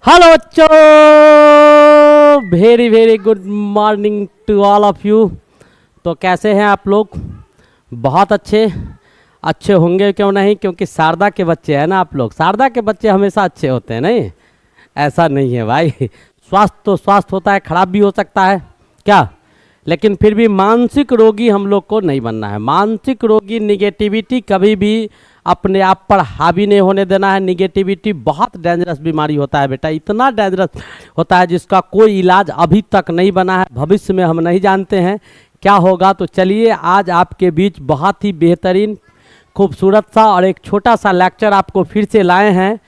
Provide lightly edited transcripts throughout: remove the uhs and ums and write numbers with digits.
Hello बच्चों, very very good morning to all of you. तो कैसे हैं आप लोग? बहुत अच्छे अच्छे होंगे क्यों नहीं, क्योंकि शारदा के बच्चे हैं ना आप लोग। शारदा के बच्चे हमेशा अच्छे होते हैं, नहीं ऐसा नहीं है भाई। स्वास्थ्य तो स्वास्थ्य होता है, खराब भी हो सकता है क्या, लेकिन फिर भी मानसिक रोगी हम लोग को नहीं बनना है। मानसिक रोगी निगेटिविटी कभी भी अपने आप पर हावी नहीं होने देना है। निगेटिविटी बहुत डेंजरस बीमारी होता है बेटा, इतना डेंजरस होता है जिसका कोई इलाज अभी तक नहीं बना है। भविष्य में हम नहीं जानते हैं क्या होगा। तो चलिए आज आपके बीच बहुत ही बेहतरीन खूबसूरत सा और एक छोटा सा लेक्चर आपको फिर से लाए हैं।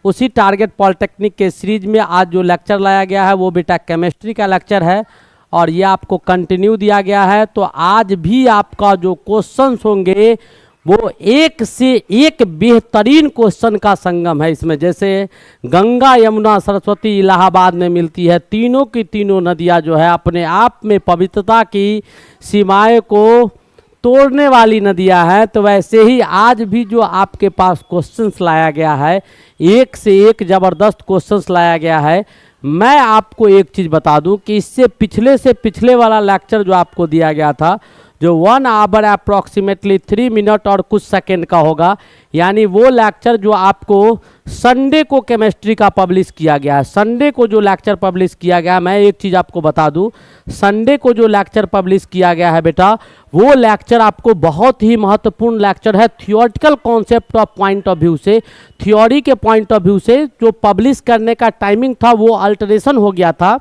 उसी टारगेट पॉलिटेक्निक के सीरीज में आज जो लेक्चर लाया गया है वो बेटा केमिस्ट्री का लेक्चर है और ये आपको कंटिन्यू दिया गया है। तो आज भी आपका जो क्वेश्चंस होंगे वो एक से एक बेहतरीन क्वेश्चन का संगम है इसमें। जैसे गंगा यमुना सरस्वती इलाहाबाद में मिलती है, तीनों की तीनों नदियां जो है अपने आप में पवित्रता की सीमाएं को तोड़ने वाली नदियां हैं। तो वैसे ही आज भी जो आपके पास क्वेश्चंस लाया गया है, एक से एक ज़बरदस्त क्वेश्चंस लाया गया है। मैं आपको एक चीज़ बता दूं कि इससे पिछले वाला लेक्चर जो आपको दिया गया था, जो 1 आवर अप्रॉक्सीमेटली 3 मिनट और कुछ सेकेंड का होगा, यानी वो लेक्चर जो आपको संडे को केमिस्ट्री का पब्लिश किया गया है। संडे को जो लेक्चर पब्लिश किया गया है, मैं एक चीज़ आपको बता दूं, संडे को जो लेक्चर पब्लिश किया गया है बेटा, वो लेक्चर आपको बहुत ही महत्वपूर्ण लेक्चर है। Theoretical concept of point of view से, थ्योरी के पॉइंट ऑफ व्यू से जो पब्लिश करने का टाइमिंग था वो अल्टरेशन हो गया था,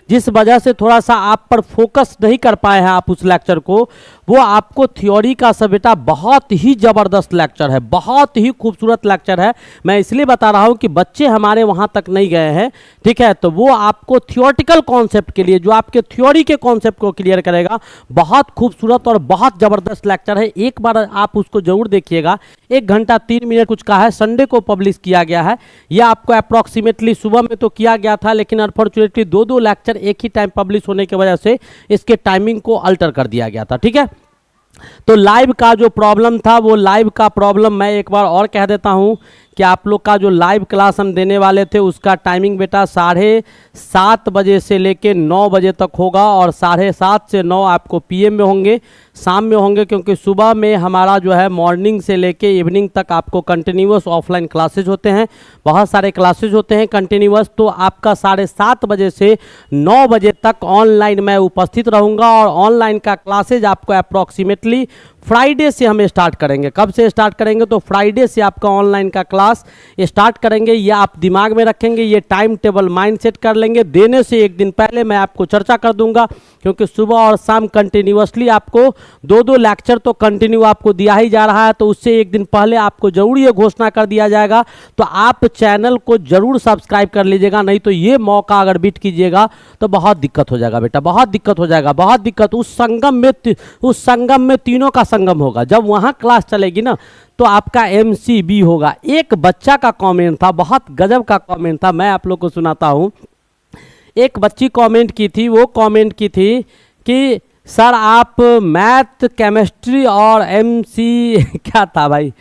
जिस वजह से थोड़ा सा आप पर फोकस नहीं कर पाए हैं आप उस लेक्चर को। वो आपको थ्योरी का सब बेटा बहुत ही ज़बरदस्त लेक्चर है, बहुत ही खूबसूरत लेक्चर है। मैं इसलिए बता रहा हूँ कि बच्चे हमारे वहाँ तक नहीं गए हैं, ठीक है। तो वो आपको थियोरटिकल कॉन्सेप्ट के लिए, जो आपके थ्योरी के कॉन्सेप्ट को क्लियर करेगा, बहुत खूबसूरत और बहुत ज़बरदस्त लेक्चर है। एक बार आप उसको ज़रूर देखिएगा। 1 घंटा 3 मिनट कुछ का है, संडे को पब्लिश किया गया है। यह आपको अप्रॉक्सीमेटली सुबह में तो किया गया था, लेकिन अनफॉर्चुनेटली 2 लेक्चर एक ही टाइम पब्लिश होने की वजह से इसके टाइमिंग को अल्टर कर दिया गया था, ठीक है। तो लाइव का जो प्रॉब्लम था, वो लाइव का प्रॉब्लम मैं एक बार और कह देता हूं कि आप लोग का जो लाइव क्लास हम देने वाले थे उसका टाइमिंग बेटा 7:30 बजे से लेके 9 बजे तक होगा और 7:30 से 9 आपको पीएम में होंगे, शाम में होंगे, क्योंकि सुबह में हमारा जो है मॉर्निंग से लेके इवनिंग तक आपको कंटिन्यूअस ऑफलाइन क्लासेज होते हैं, बहुत सारे क्लासेज होते हैं कंटिन्यूअस। तो आपका 7:30 बजे से 9 बजे तक ऑनलाइन मैं उपस्थित रहूँगा और ऑनलाइन का क्लासेज आपको अप्रॉक्सीमेटली फ्राइडे से हम स्टार्ट करेंगे। कब से स्टार्ट करेंगे? तो फ्राइडे से आपका ऑनलाइन का क्लास स्टार्ट करेंगे। ये आप दिमाग में रखेंगे, ये टाइम टेबल माइंड सेट कर लेंगे। देने से एक दिन पहले मैं आपको चर्चा कर दूंगा, क्योंकि सुबह और शाम कंटिन्यूअसली आपको 2 लेक्चर तो कंटिन्यू आपको दिया ही जा रहा है। तो उससे एक दिन पहले आपको जरूर ये घोषणा कर दिया जाएगा। तो आप चैनल को जरूर सब्सक्राइब कर लीजिएगा, नहीं तो ये मौका अगर बीट कीजिएगा तो बहुत दिक्कत हो जाएगा बेटा, बहुत दिक्कत हो जाएगा, बहुत दिक्कत। उस संगम में तीनों का संगम होगा। जब वहाँ क्लास चलेगी ना तो आपका MCB होगा। एक बच्चा का कमेंट था, बहुत गजब का कमेंट था, मैं आप लोग को सुनाता हूँ। एक बच्ची कमेंट की थी, वो कमेंट की थी कि सर आप मैथ केमिस्ट्री और क्या था भाई,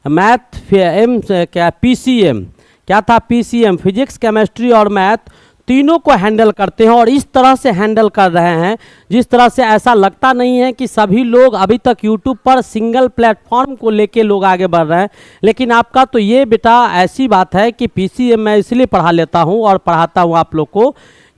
मैथ क्या PCM, क्या था PCM, फिजिक्स केमिस्ट्री और मैथ तीनों को हैंडल करते हैं और इस तरह से हैंडल कर रहे हैं जिस तरह से ऐसा लगता नहीं है कि सभी लोग अभी तक यूट्यूब पर सिंगल प्लेटफॉर्म को लेके लोग आगे बढ़ रहे हैं। लेकिन आपका तो ये बेटा ऐसी बात है कि PCM मैं इसलिए पढ़ा लेता हूँ और पढ़ाता हूँ आप लोग को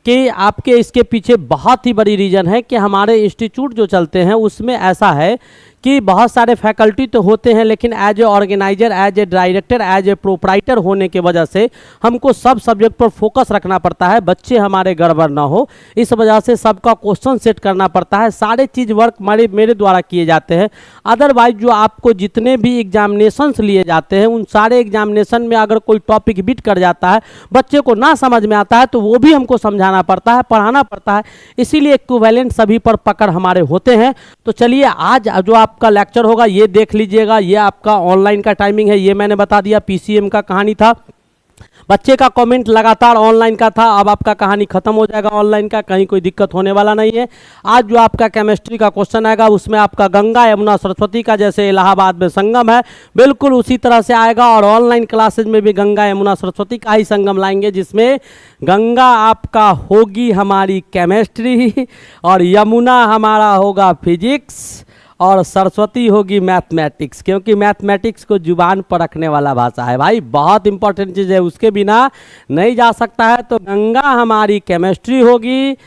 कि आपके इसके पीछे बहुत ही बड़ी रीज़न है कि हमारे इंस्टीट्यूट जो चलते हैं उसमें ऐसा है कि बहुत सारे फैकल्टी तो होते हैं, लेकिन as a organizer, as a director, as a proprietor होने के वजह से हमको सब सब्जेक्ट पर फोकस रखना पड़ता है, बच्चे हमारे गड़बड़ ना हो, इस वजह से सबका क्वेश्चन सेट करना पड़ता है। सारे चीज़ वर्क मेरे द्वारा किए जाते हैं। अदरवाइज जो आपको जितने भी एग्जामिनेशंस लिए जाते हैं उन सारे एग्जामिनेशन में अगर कोई टॉपिक बिट कर जाता है, बच्चे को ना समझ में आता है, तो वो भी हमको समझाना पड़ता है, पढ़ाना पड़ता है। इसीलिए इक्विवेलेंट सभी पर पकड़ हमारे होते हैं। तो चलिए आज जो आपका लेक्चर होगा ये देख लीजिएगा। ये आपका ऑनलाइन का टाइमिंग है, ये मैंने बता दिया। PCM का कहानी था, बच्चे का कमेंट लगातार ऑनलाइन का था, अब आपका कहानी खत्म हो जाएगा ऑनलाइन का, कहीं कोई दिक्कत होने वाला नहीं है। आज जो आपका केमिस्ट्री का क्वेश्चन आएगा उसमें आपका गंगा यमुना सरस्वती का जैसे इलाहाबाद में संगम है बिल्कुल उसी तरह से आएगा, और ऑनलाइन क्लासेज में भी गंगा यमुना सरस्वती का ही संगम लाएंगे, जिसमें गंगा आपका होगी हमारी केमिस्ट्री और यमुना हमारा होगा फिजिक्स और सरस्वती होगी मैथमेटिक्स, क्योंकि मैथमेटिक्स को जुबान पर रखने वाला भाषा है भाई, बहुत इंपॉर्टेंट चीज़ है, उसके बिना नहीं जा सकता है। तो गंगा हमारी केमिस्ट्री होगी,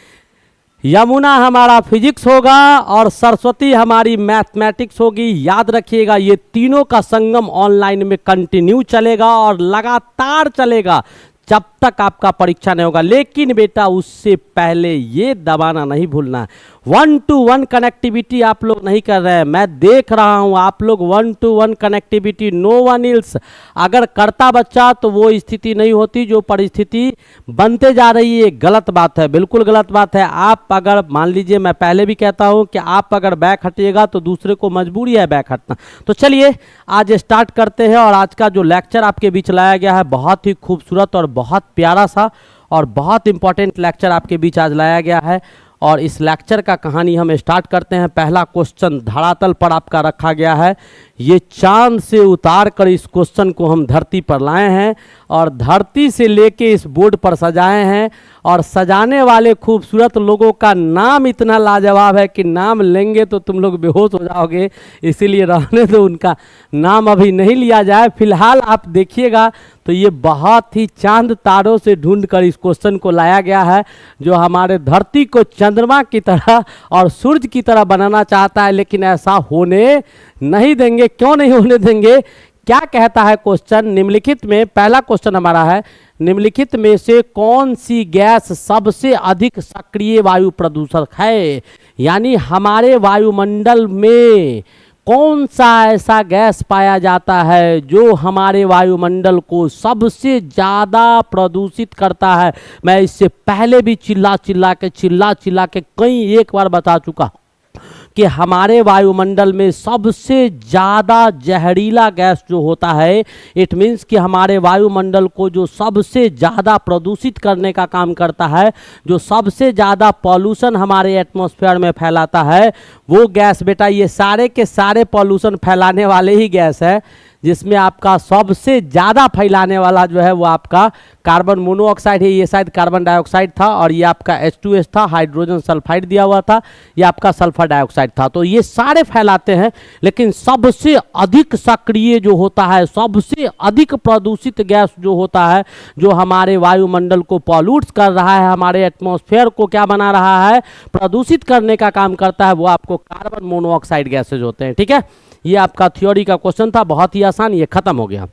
यमुना हमारा फिजिक्स होगा और सरस्वती हमारी मैथमेटिक्स होगी। याद रखिएगा ये तीनों का संगम ऑनलाइन में कंटिन्यू चलेगा और लगातार चलेगा जब तक आपका परीक्षा नहीं होगा। लेकिन बेटा उससे पहले ये दबाना नहीं भूलना, 1-to-1 कनेक्टिविटी आप लोग नहीं कर रहे हैं, मैं देख रहा हूँ आप लोग 1-to-1 connectivity, no one else. अगर करता बच्चा तो वो स्थिति नहीं होती जो परिस्थिति बनते जा रही है, गलत बात है, बिल्कुल गलत बात है। आप अगर मान लीजिए, मैं पहले भी कहता हूँ कि आप अगर बैक हटिएगा तो दूसरे को मजबूरी है बैक हटना। तो चलिए आज स्टार्ट करते हैं, और आज का जो लेक्चर आपके बीच लाया गया है बहुत ही खूबसूरत और बहुत प्यारा सा और बहुत इंपॉर्टेंट लेक्चर आपके बीच आज लाया गया है। और इस लेक्चर का कहानी हम स्टार्ट करते हैं। पहला क्वेश्चन धरातल पर आपका रखा गया है, ये चांद से उतार कर इस क्वेश्चन को हम धरती पर लाए हैं और धरती से लेके इस बोर्ड पर सजाए हैं, और सजाने वाले खूबसूरत लोगों का नाम इतना लाजवाब है कि नाम लेंगे तो तुम लोग बेहोश हो जाओगे, इसीलिए रहने दो, उनका नाम अभी नहीं लिया जाए। फिलहाल आप देखिएगा तो ये बहुत ही चांद तारों से ढूंढ कर इस क्वेश्चन को लाया गया है, जो हमारे धरती को चंद्रमा की तरह और सूरज की तरह बनाना चाहता है, लेकिन ऐसा होने नहीं देंगे। क्यों नहीं होने देंगे? क्या कहता है क्वेश्चन? निम्नलिखित में, पहला क्वेश्चन हमारा है, निम्नलिखित में से कौन सी गैस सबसे अधिक सक्रिय वायु प्रदूषक है? यानी हमारे वायुमंडल में कौन सा ऐसा गैस पाया जाता है जो हमारे वायुमंडल को सबसे ज़्यादा प्रदूषित करता है? मैं इससे पहले भी चिल्ला चिल्ला के कई एक बार बता चुका कि हमारे वायुमंडल में सबसे ज़्यादा जहरीला गैस जो होता है, इट मीन्स कि हमारे वायुमंडल को जो सबसे ज़्यादा प्रदूषित करने का काम करता है, जो सबसे ज़्यादा पॉल्यूशन हमारे एटमॉस्फेयर में फैलाता है, वो गैस बेटा ये सारे के सारे पॉल्यूशन फैलाने वाले ही गैस है, जिसमें आपका सबसे ज़्यादा फैलाने वाला जो है वो आपका कार्बन मोनोऑक्साइड है। ये शायद कार्बन डाइऑक्साइड था, और ये आपका H2S था, हाइड्रोजन सल्फाइड दिया हुआ था, ये आपका सल्फर डाइऑक्साइड था। तो ये सारे फैलाते हैं, लेकिन सबसे अधिक सक्रिय जो होता है, सबसे अधिक प्रदूषित गैस जो होता है, जो हमारे वायुमंडल को पॉल्यूट कर रहा है, हमारे एटमॉस्फेयर को क्या बना रहा है, प्रदूषित करने का काम करता है, वो आपको कार्बन मोनोऑक्साइड गैसेज होते हैं। ठीक है, ये आपका थ्योरी का क्वेश्चन था, बहुत ही आसान, ये खत्म हो गया।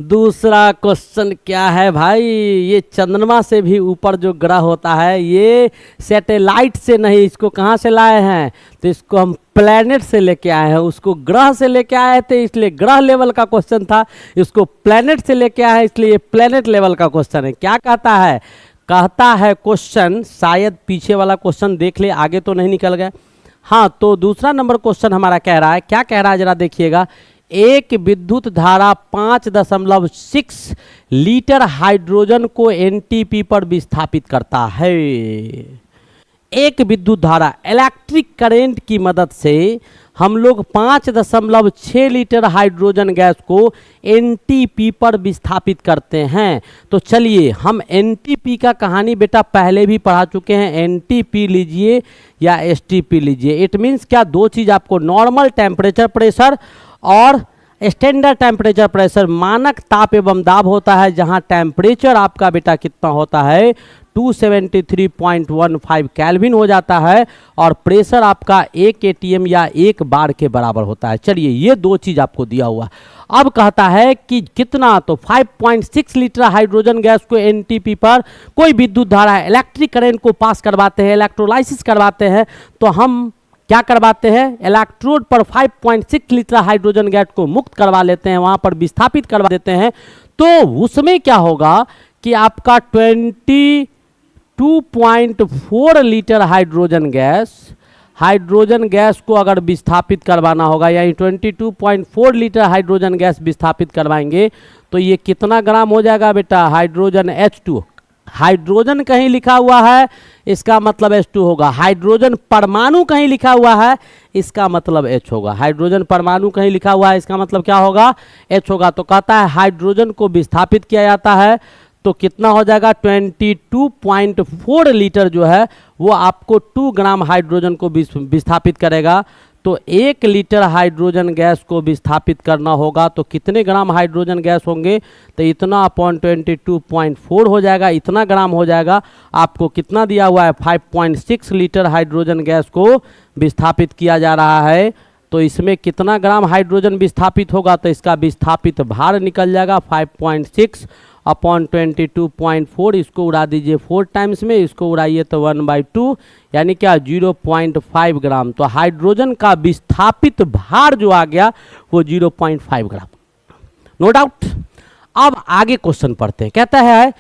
दूसरा क्वेश्चन क्या है भाई? ये चंद्रमा से भी ऊपर जो ग्रह होता है, ये सैटेलाइट से नहीं, इसको कहाँ से लाए हैं? तो इसको हम प्लैनेट से लेके आए हैं, उसको ग्रह से लेके आए थे, इसलिए ग्रह लेवल का क्वेश्चन था, इसको प्लैनेट से लेके आए हैं, इसलिए प्लैनेट लेवल का क्वेश्चन है। क्या कहता है? कहता है क्वेश्चन, शायद पीछे वाला क्वेश्चन देख ले, आगे तो नहीं निकल गया। हाँ, तो दूसरा नंबर क्वेश्चन हमारा कह रहा है, क्या कह रहा है जरा देखिएगा, एक विद्युत धारा 5.6 लीटर हाइड्रोजन को एनटीपी पर विस्थापित करता है। एक विद्युत धारा, इलेक्ट्रिक करंट की मदद से हम लोग 5.6 लीटर हाइड्रोजन गैस को एनटीपी पर विस्थापित करते हैं। तो चलिए, हम एनटीपी का कहानी बेटा पहले भी पढ़ा चुके हैं, एनटीपी लीजिए या एसटीपी लीजिए। इट मीन्स क्या, दो चीज़ आपको, नॉर्मल टेम्परेचर प्रेशर और स्टैंडर्ड टेम्परेचर प्रेशर, मानक ताप एवं दाब होता है, जहां टेम्परेचर आपका बेटा कितना होता है, 273.15 केल्विन हो जाता है, और प्रेशर आपका 1 एटीएम या 1 बार के बराबर होता है। चलिए, ये दो चीज़ आपको दिया हुआ। अब कहता है कि कितना, तो 5.6 लीटर हाइड्रोजन गैस को एनटीपी पर कोई विद्युत धारा, इलेक्ट्रिक करंट को पास करवाते हैं, इलेक्ट्रोलाइसिस करवाते हैं, तो हम क्या करवाते हैं, इलेक्ट्रोड पर 5.6 लीटर हाइड्रोजन गैस को मुक्त करवा लेते हैं, वहां पर विस्थापित करवा देते हैं। तो उसमें क्या होगा कि आपका 22.4 लीटर हाइड्रोजन गैस को अगर विस्थापित करवाना होगा, यानी 22.4 लीटर हाइड्रोजन गैस विस्थापित करवाएंगे, तो ये कितना ग्राम हो जाएगा बेटा, हाइड्रोजन H2। हाइड्रोजन कहीं लिखा हुआ है इसका मतलब H2 होगा, हाइड्रोजन परमाणु कहीं लिखा हुआ है इसका मतलब H होगा, हाइड्रोजन परमाणु कहीं लिखा हुआ है इसका मतलब क्या होगा, H होगा। तो कहता है हाइड्रोजन को विस्थापित किया जाता है तो कितना हो जाएगा, 22.4 लीटर जो है वो आपको 2 ग्राम हाइड्रोजन को विस्थापित करेगा। तो 1 लीटर हाइड्रोजन गैस को विस्थापित करना होगा तो कितने ग्राम हाइड्रोजन गैस होंगे, तो इतना अपॉन 22.4 हो जाएगा, इतना ग्राम हो जाएगा। आपको कितना दिया हुआ है, 5.6 लीटर हाइड्रोजन गैस को विस्थापित किया जा रहा है। तो इसमें कितना ग्राम हाइड्रोजन विस्थापित होगा, तो इसका विस्थापित भार निकल जाएगा 5.6 अपॉन 22.4, इसको उड़ा दीजिए 4 टाइम्स में, इसको उड़ाइए तो 1/2 यानी क्या 0.5 ग्राम। तो हाइड्रोजन का विस्थापित भार जो आ गया वो 0.5 ग्राम, नो डाउट। अब आगे क्वेश्चन पढ़ते हैं। कहता है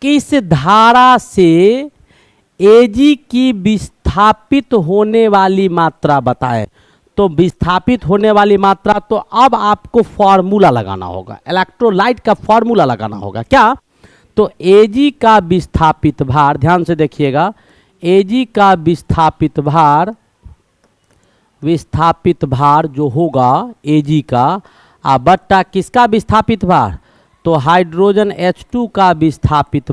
कि इस धारा से Ag की विस्थापित होने वाली मात्रा बताएं। तो विस्थापित होने वाली मात्रा, तो अब आपको फॉर्मूला लगाना होगा, इलेक्ट्रोलाइट का फॉर्मूला लगाना होगा। क्या, तो Ag का विस्थापित भार, ध्यान से देखिएगा, Ag का विस्थापित भार जो होगा Ag का बट्टा किसका विस्थापित भार, तो हाइड्रोजन H2 का विस्थापित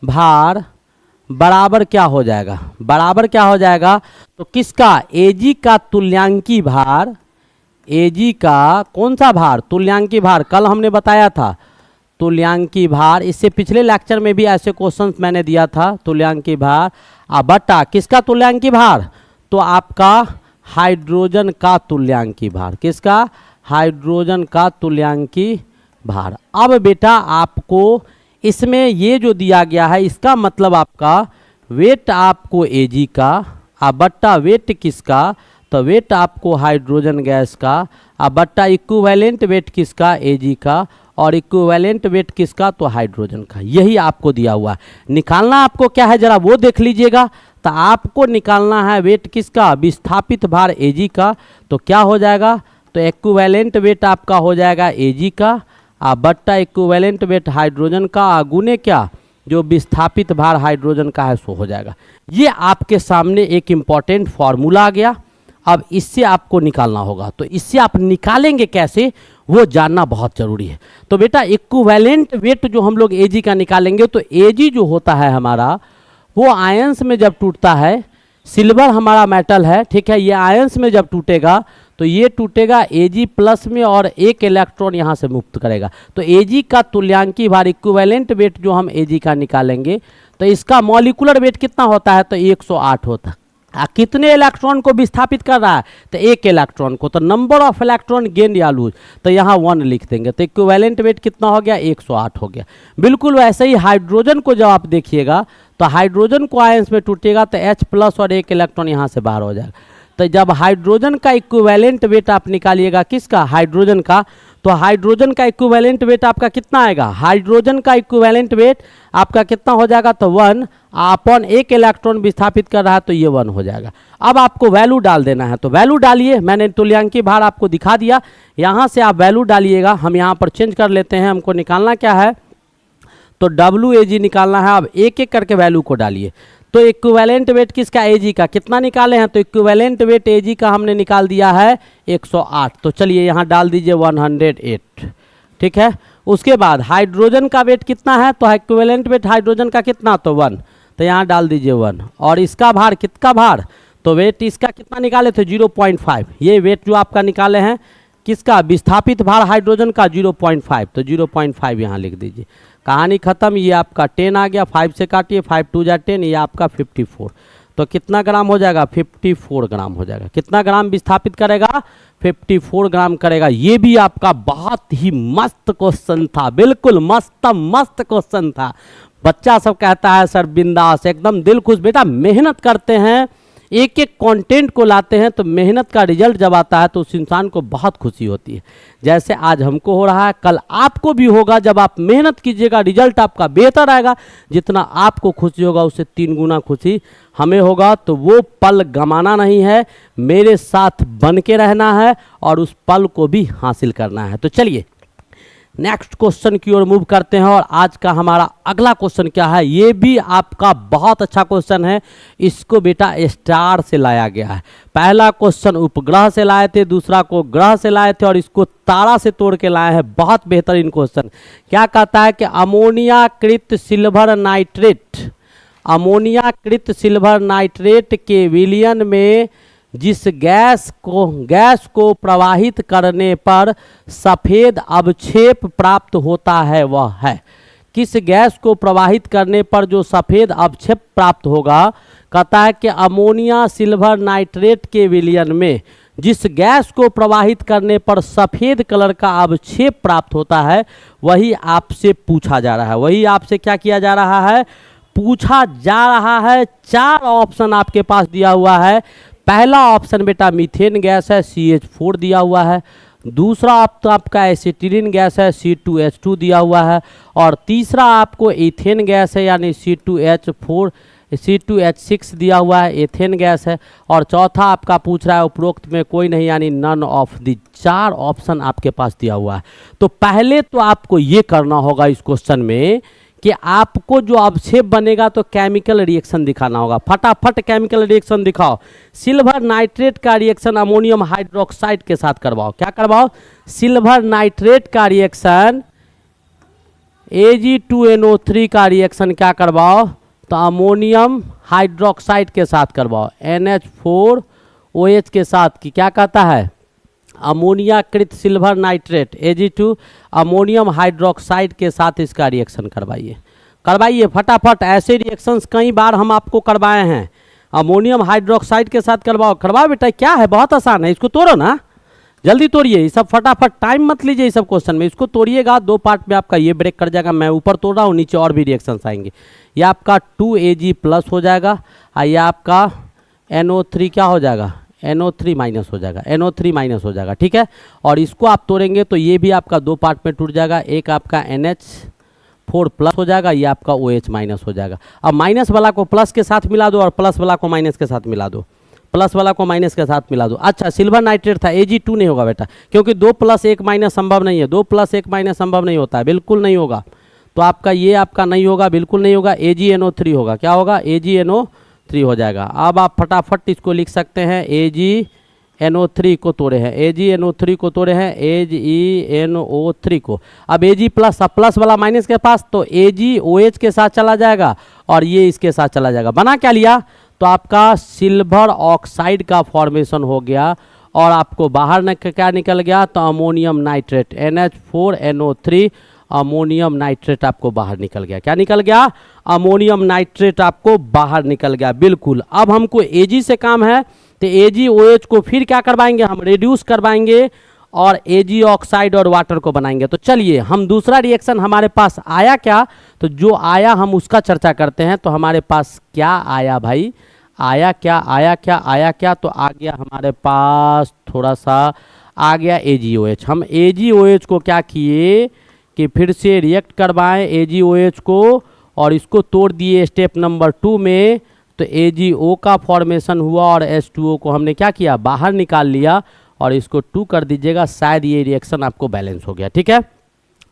भार बराबर क्या हो जाएगा, बराबर क्या हो जाएगा, तो किसका, Ag का तुल्यांकी भार, Ag का कौन सा भार, तुल्यांकी भार, कल हमने बताया था तुल्यांकी भार, इससे पिछले लेक्चर में भी ऐसे क्वेश्चंस मैंने दिया था, तुल्यांकी भार बट्टा किसका तुल्यांकी भार, तो आपका हाइड्रोजन का तुल्यांकी भार, किसका, हाइड्रोजन का तुल्यांकी भार। अब बेटा आपको इसमें ये जो दिया गया है इसका मतलब आपका वेट आपको Ag का बट्टा वेट किसका, तो वेट आपको हाइड्रोजन गैस का बट्टा इक्विवेलेंट वेट किसका, Ag का, और इक्विवेलेंट वेट किसका, तो हाइड्रोजन का। यही आपको दिया हुआ है। निकालना आपको क्या है जरा वो देख लीजिएगा। तो आपको निकालना है वेट किसका, विस्थापित भार Ag का। तो क्या हो जाएगा, तो इक्विवेलेंट वेट आपका हो जाएगा Ag का बट्टा इक्विवेलेंट वेट हाइड्रोजन का गुने क्या, जो विस्थापित भार हाइड्रोजन का है सो हो जाएगा। ये आपके सामने एक इम्पॉर्टेंट फॉर्मूला आ गया। अब इससे आपको निकालना होगा, तो इससे आप निकालेंगे कैसे वो जानना बहुत जरूरी है। तो बेटा इक्विवेलेंट वेट जो हम लोग Ag का निकालेंगे, तो Ag जो होता है हमारा वो आयंस में जब टूटता है, सिल्वर हमारा मेटल है, ठीक है, ये आयंस में जब टूटेगा तो ये टूटेगा Ag प्लस में और एक इलेक्ट्रॉन यहाँ से मुक्त करेगा। तो Ag का तुल्यांकी भार इक्विवेलेंट वेट जो हम Ag का निकालेंगे, तो इसका मॉलिक्यूलर वेट कितना होता है, तो 108 होता है। कितने इलेक्ट्रॉन को विस्थापित कर रहा है, तो एक इलेक्ट्रॉन को। तो नंबर ऑफ इलेक्ट्रॉन गेन या लूज, तो यहाँ 1 लिख देंगे। तो इक्विवेलेंट वेट कितना हो गया, 108 हो गया। बिल्कुल वैसे ही हाइड्रोजन को जब आप देखिएगा, तो हाइड्रोजन को आयंस में टूटेगा तो H प्लस और एक इलेक्ट्रॉन यहाँ से बाहर हो जाएगा। तो जब हाइड्रोजन का इक्विवेलेंट वेट आप निकालिएगा किसका, हाइड्रोजन का, तो हाइड्रोजन का इक्विवेलेंट वेट आपका कितना आएगा, हाइड्रोजन का इक्विवेलेंट वेट आपका कितना हो जाएगा, तो 1 अपॉन एक इलेक्ट्रॉन विस्थापित कर रहा है तो ये 1 हो जाएगा। अब आपको वैल्यू डाल देना है, तो वैल्यू डालिए। मैंने तुल्यांकी भार आपको दिखा दिया, यहाँ से आप वैल्यू डालिएगा। हम यहाँ पर चेंज कर लेते हैं, हमको निकालना क्या है, तो WAG निकालना है। अब एक एक करके वैल्यू को डालिए। तो इक्विवेलेंट वेट किसका, Ag का, कितना निकाले हैं, तो इक्विवेलेंट वेट Ag का हमने निकाल दिया है 108। तो चलिए यहाँ डाल दीजिए 108, ठीक है। उसके बाद हाइड्रोजन का वेट कितना है, तो इक्विवेलेंट वेट हाइड्रोजन का कितना, तो 1, तो यहाँ डाल दीजिए 1। और इसका भार, कितना भार, तो वेट इसका कितना निकाले थे, 0.5। ये वेट जो आपका निकाले हैं किसका, विस्थापित भार हाइड्रोजन का 0.5, तो 0.5 यहाँ लिख दीजिए। कहानी खत्म। ये आपका 10 आ गया, 5 से काटिए, 5 2 जा 10, ये आपका 54। तो कितना ग्राम हो जाएगा, 54 ग्राम हो जाएगा। कितना ग्राम विस्थापित करेगा, 54 ग्राम करेगा। ये भी आपका बहुत ही मस्त क्वेश्चन था, बिल्कुल मस्त क्वेश्चन था। बच्चा सब कहता है सर बिंदास, एकदम दिल खुश। बेटा मेहनत करते हैं, एक एक कंटेंट को लाते हैं तो मेहनत का रिजल्ट जब आता है तो उस इंसान को बहुत खुशी होती है। जैसे आज हमको हो रहा है, कल आपको भी होगा। जब आप मेहनत कीजिएगा रिजल्ट आपका बेहतर आएगा, जितना आपको खुशी होगा उससे 3 गुना खुशी हमें होगा। तो वो पल गंवाना नहीं है, मेरे साथ बन के रहना है और उस पल को भी हासिल करना है। तो चलिए नेक्स्ट क्वेश्चन की ओर मूव करते हैं। और आज का हमारा अगला क्वेश्चन क्या है, ये भी आपका बहुत अच्छा क्वेश्चन है। इसको बेटा स्टार से लाया गया है। पहला क्वेश्चन उपग्रह से लाए थे, दूसरा को ग्रह से लाए थे और इसको तारा से तोड़ के लाए हैं। बहुत बेहतरीन क्वेश्चन। क्या कहता है कि अमोनियाकृत सिल्वर नाइट्रेट, अमोनियाकृत सिल्वर नाइट्रेट के विलयन में जिस गैस को प्रवाहित करने पर सफ़ेद अवक्षेप प्राप्त होता है वह है। किस गैस को प्रवाहित करने पर जो सफ़ेद अवक्षेप प्राप्त होगा, कहता है कि अमोनिया सिल्वर नाइट्रेट के विलयन में जिस गैस को प्रवाहित करने पर सफ़ेद कलर का अवक्षेप प्राप्त होता है वही आपसे पूछा जा रहा है। वही आपसे क्या किया जा रहा है, पूछा जा रहा है। 4 ऑप्शन आपके पास दिया हुआ है। पहला ऑप्शन बेटा मीथेन गैस है, CH4 दिया हुआ है। दूसरा आपका एसिटिलीन गैस है, C2H2 दिया हुआ है। और तीसरा आपको इथेन गैस है यानी C2H6 दिया हुआ है, एथेन गैस है। और चौथा आपका पूछ रहा है उपरोक्त में कोई नहीं यानी नन ऑफ द। 4 ऑप्शन आपके पास दिया हुआ है। तो पहले तो आपको ये करना होगा इस क्वेश्चन में कि आपको जो अवक्षेप बनेगा तो केमिकल रिएक्शन दिखाना होगा। फटाफट केमिकल रिएक्शन दिखाओ। सिल्वर नाइट्रेट का रिएक्शन अमोनियम हाइड्रोक्साइड के साथ करवाओ। क्या करवाओ, सिल्वर नाइट्रेट का रिएक्शन Ag2NO3 का रिएक्शन क्या करवाओ, तो अमोनियम हाइड्रोक्साइड के साथ करवाओ। NH4OH के साथ की क्या कहता है, अमोनियाकृत silver nitrate Ag2 ammonium hydroxide के साथ इसका रिएक्शन करवाइए फटाफट। ऐसे रिएक्शंस कई बार हम आपको करवाए हैं। अमोनियम हाइड्रोक्साइड के साथ करवाओ बेटा। क्या है, बहुत आसान है। इसको तोड़ो ना, जल्दी तोड़िए। ये सब फटाफट, टाइम मत लीजिए इस सब क्वेश्चन में। इसको तोड़िएगा, 2 पार्ट में आपका ये ब्रेक कर जाएगा। मैं ऊपर तोड़ रहा हूँ, नीचे और भी रिएक्शंस आएंगे। ये आपका 2Ag प्लस हो जाएगा और ये आपका NO3 क्या हो जाएगा, NO3 माइनस हो जाएगा, NO3 माइनस हो जाएगा। ठीक है, और इसको आप तोड़ेंगे तो ये भी आपका 2 पार्ट में टूट जाएगा। एक आपका NH4 प्लस हो जाएगा, ये आपका OH माइनस हो जाएगा। अब माइनस वाला को प्लस के साथ मिला दो और प्लस वाला को माइनस के साथ मिला दो, प्लस वाला को माइनस के साथ मिला दो। अच्छा, सिल्वर नाइट्रेट था, Ag2 नहीं होगा बेटा, क्योंकि 2 + 1 माइनस संभव नहीं है। 2 + 1 माइनस संभव नहीं होता है, बिल्कुल नहीं होगा। तो आपका ये आपका नहीं होगा, बिल्कुल नहीं होगा। AgNO3 होगा। क्या होगा, AgNO3 हो जाएगा। अब आप फटाफट इसको लिख सकते हैं। AgNO3 को तोड़े हैं, AgNO3 को तोड़े हैं, AgNO3 को। अब Ag प्लस वाला माइनस के पास, तो AgOH के साथ चला जाएगा और ये इसके साथ चला जाएगा। बना क्या लिया, तो आपका सिल्वर ऑक्साइड का फॉर्मेशन हो गया और आपको बाहर क्या निकल गया, तो ammonium nitrate NH4NO3 ammonium nitrate आपको बाहर निकल गया। क्या निकल गया, अमोनियम नाइट्रेट आपको बाहर निकल गया। बिल्कुल। अब हमको Ag से काम है तो AgOH को फिर क्या करवाएंगे, हम रिड्यूस करवाएंगे और Ag ऑक्साइड और वाटर को बनाएंगे। तो चलिए हम दूसरा रिएक्शन हमारे पास आया क्या, तो जो आया हम उसका चर्चा करते हैं। तो हमारे पास क्या आया भाई, आया क्या, तो आ गया हमारे पास थोड़ा सा आ गया AgOH। हम AgOH को क्या किए कि फिर से रिएक्ट करवाएं AgOH को और इसको तोड़ दिए स्टेप नंबर 2 में। तो AgO का फॉर्मेशन हुआ और H2O को हमने क्या किया, बाहर निकाल लिया और इसको 2 कर दीजिएगा। शायद ये रिएक्शन आपको बैलेंस हो गया। ठीक है,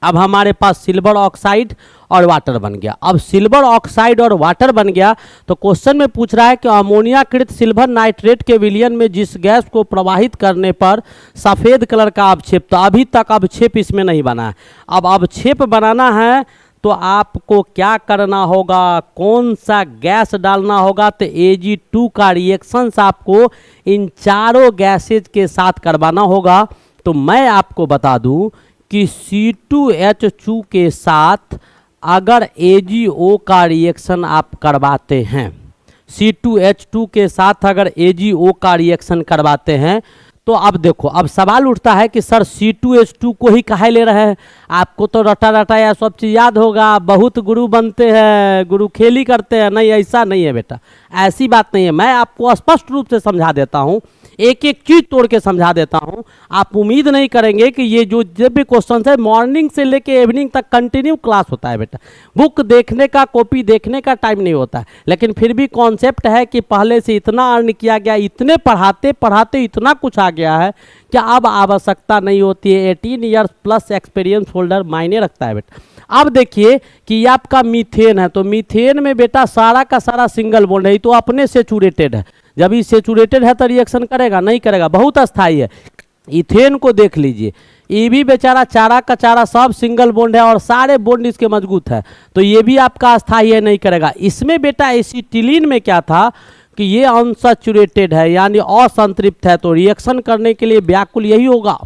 अब हमारे पास सिल्वर ऑक्साइड और वाटर बन गया। अब सिल्वर ऑक्साइड और वाटर बन गया तो क्वेश्चन में पूछ रहा है कि अमोनियाकृत सिल्वर नाइट्रेट के विलयन में जिस गैस को प्रवाहित करने पर सफ़ेद कलर का अवक्षेप, तो अभी तक अवक्षेप इसमें नहीं बना है। अब अवक्षेप बनाना है तो आपको क्या करना होगा, कौन सा गैस डालना होगा, तो Ag2 का रिएक्शंस आपको इन चारों गैसेज के साथ करवाना होगा। तो मैं आपको बता दूं कि C2H2 के साथ अगर AgO का रिएक्शन आप करवाते हैं, C2H2 के साथ अगर AgO का रिएक्शन करवाते हैं तो अब देखो, अब सवाल उठता है कि सर C2H2 को ही काहे ले रहे हैं? आपको तो रटा रटा या सब चीज़ याद होगा, बहुत गुरु बनते हैं, गुरु खेली करते हैं। नहीं, ऐसा नहीं है बेटा, ऐसी बात नहीं है। मैं आपको स्पष्ट रूप से समझा देता हूँ, एक एक चीज तोड़ के समझा देता हूँ। आप उम्मीद नहीं करेंगे कि ये जो जब भी क्वेश्चन है मॉर्निंग से लेके इवनिंग तक कंटिन्यू क्लास होता है बेटा, बुक देखने का, कॉपी देखने का टाइम नहीं होता है। लेकिन फिर भी कॉन्सेप्ट है कि पहले से इतना अर्न किया गया, इतने पढ़ाते पढ़ाते इतना कुछ आ गया है कि अब आवश्यकता नहीं होती है। 18 ईयर्स प्लस एक्सपीरियंस होल्डर मायने रखता है बेटा। अब देखिए कि ये आपका मीथेन है, तो मीथेन में बेटा सारा का सारा सिंगल बॉन्ड है, तो अपने सेचुरेटेड है। जब ये सेचुरेटेड है तो रिएक्शन करेगा? नहीं करेगा, बहुत अस्थाई है। इथेन को देख लीजिए, ये भी बेचारा चारा का चारा सब सिंगल बॉन्ड है और सारे बॉन्ड इसके मजबूत है, तो ये भी आपका अस्थाई है, नहीं करेगा। इसमें बेटा एसिटिलीन में क्या था कि ये अनसैचुरेटेड है यानी असंतृप्त है, तो रिएक्शन करने के लिए व्याकुल यही होगा।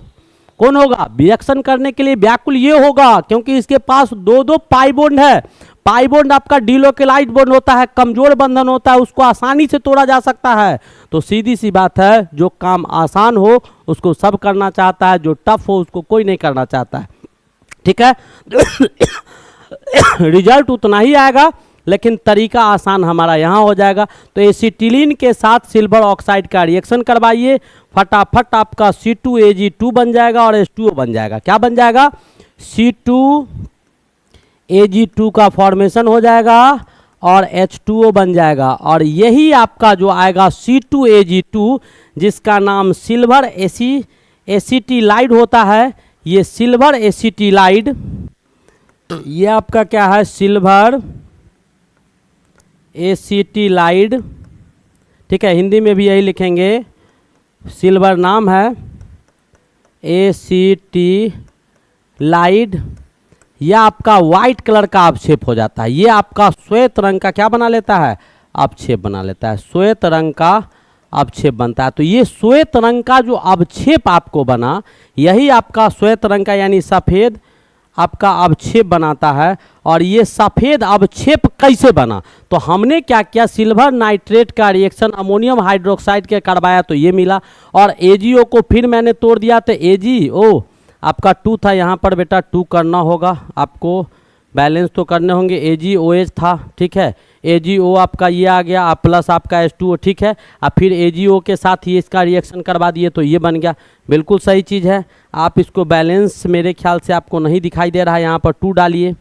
कौन होगा? रिएक्शन करने के लिए व्याकुल ये होगा, क्योंकि इसके पास दो दो पाई बॉन्ड है। पाई बॉन्ड आपका डिलोकेलाइट बॉन्ड होता है, कमजोर बंधन होता है, उसको आसानी से तोड़ा जा सकता है। तो सीधी सी बात है, जो काम आसान हो उसको सब करना चाहता है, जो टफ हो उसको कोई नहीं करना चाहता है। ठीक है रिजल्ट उतना ही आएगा लेकिन तरीका आसान हमारा यहाँ हो जाएगा। तो एसिटिलीन के साथ सिल्वर ऑक्साइड का रिएक्शन करवाइए, फटाफट आपका C2Ag2 बन जाएगा और H2O बन जाएगा। क्या बन जाएगा? C2Ag2 का फॉर्मेशन हो जाएगा और H2O बन जाएगा। और यही आपका जो आएगा C2Ag2, जिसका नाम सिल्वर एसिटिलाइड होता है। ये सिल्वर एसिटिलाइड, ये आपका क्या है? Silver acetylide. ठीक है, हिंदी में भी यही लिखेंगे, सिल्वर नाम है, एसिटिलाइड। यह आपका वाइट कलर का अवक्षेप हो जाता है, ये आपका श्वेत रंग का क्या बना लेता है? अवक्षेप बना लेता है, श्वेत रंग का अवक्षेप बनता है। तो ये श्वेत रंग का जो अवक्षेप आपको बना, यही आपका श्वेत रंग का यानी सफ़ेद आपका अवक्षेप बनाता है। और ये सफ़ेद अवक्षेप कैसे बना? तो हमने क्या किया, सिल्वर नाइट्रेट का रिएक्शन अमोनियम हाइड्रोक्साइड के करवाया तो ये मिला, और AgO को फिर मैंने तोड़ दिया तो AgO आपका 2 था, यहाँ पर बेटा 2 करना होगा आपको, बैलेंस तो करने होंगे। AgOH था, ठीक है, AgO आपका ये आ गया, प्लस आपका H2O, ठीक है। अब फिर AgO के साथ ये इसका रिएक्शन करवा दिए तो ये बन गया, बिल्कुल सही चीज़ है। आप इसको बैलेंस मेरे ख्याल से आपको नहीं दिखाई दे रहा है, यहाँ पर 2 डालिए